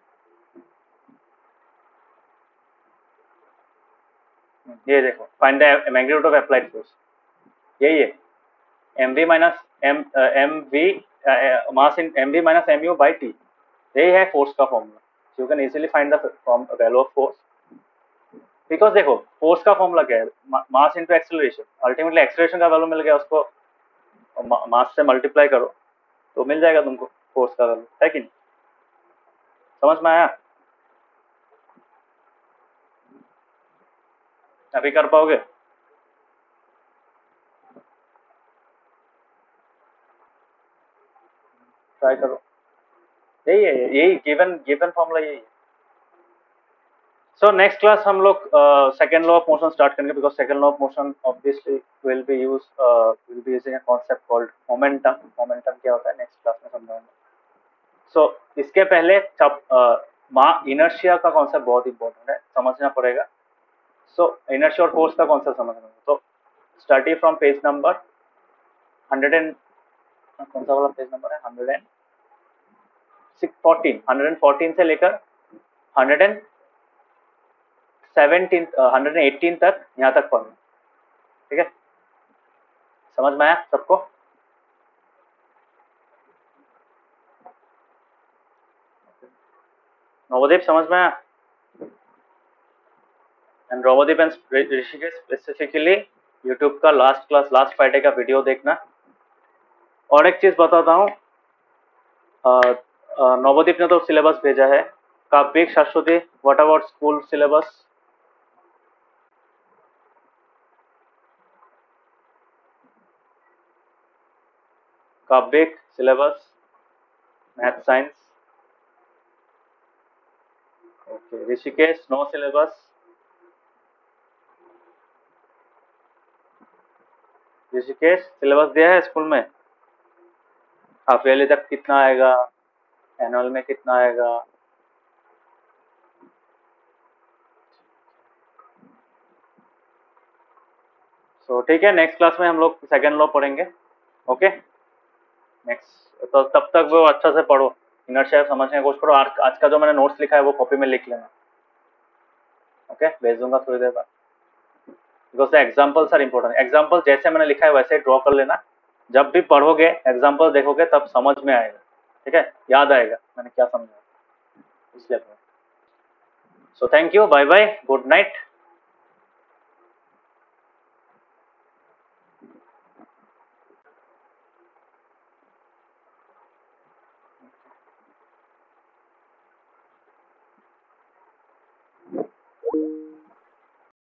Speaker 1: ये देखो find the magnitude of applied force, यही है M V minus M V mass in M V minus M U by T, यही है फोर्स का formula. You can easily find the value of force, because देखो force का formula क्या है, mass into acceleration, ultimately acceleration का value मिल गया उसको मास से मल्टीप्लाई करो तो मिल जाएगा तुमको फोर्स का वैल्यू, है कि नहीं, समझ में आया। अभी कर पाओगे, ट्राई करो, यही है, यही गिवन गिवन फॉर्मूला यही है। सो नेक्स्ट क्लास हम लोग second law of motion start करेंगे because second law of motion obviously will be using a concept called momentum, momentum क्या होता है नेक्स्ट क्लास में समझाऊंगा। सो इसके पहले इनर्शिया का कॉन्सेप्ट बहुत इंपॉर्टेंट है, समझना पड़ेगा। सो इनर्शिया और फोर्स का कॉन्सेप्ट समझना, तो starting from page number 100 and कौन सा वाला पेज नंबर है, 114 से लेकर 118 तक, यहाँ तक पढ़ना, ठीक है, समझ में आया सबको। नवोदीप समझ में आया, and Navodeep and Rishikesh specifically YouTube का लास्ट क्लास लास्ट फ्राइडे का वीडियो देखना। और एक चीज बताता हूँ, नवोदीप ने तो सिलेबस भेजा है, Kavyik Shashwati what about school syllabus, Kavyik syllabus math science, okay. Rishikesh no syllabus, Rishikesh syllabus दिया है स्कूल में, हाफ ईयरली तक कितना आएगा, एनुअल में कितना आएगा, सो ठीक है। नेक्स्ट क्लास में हम लोग सेकेंड लॉ पढ़ेंगे, ओके। नेक्स्ट तो तब तक वो अच्छा से पढ़ो, इनर्शिया समझने की कोशिश करो, आज का जो मैंने नोट्स लिखा है वो कॉपी में लिख लेना, ओके, भेज दूंगा थोड़ी देर बाद, because the examples are important, example जैसे मैंने लिखा है वैसे ड्रॉ कर लेना, जब भी पढ़ोगे एग्जाम्पल देखोगे तब समझ में आएगा, ठीक है, याद आएगा मैंने क्या समझाया, इसलिए। So thank you, bye bye, good night.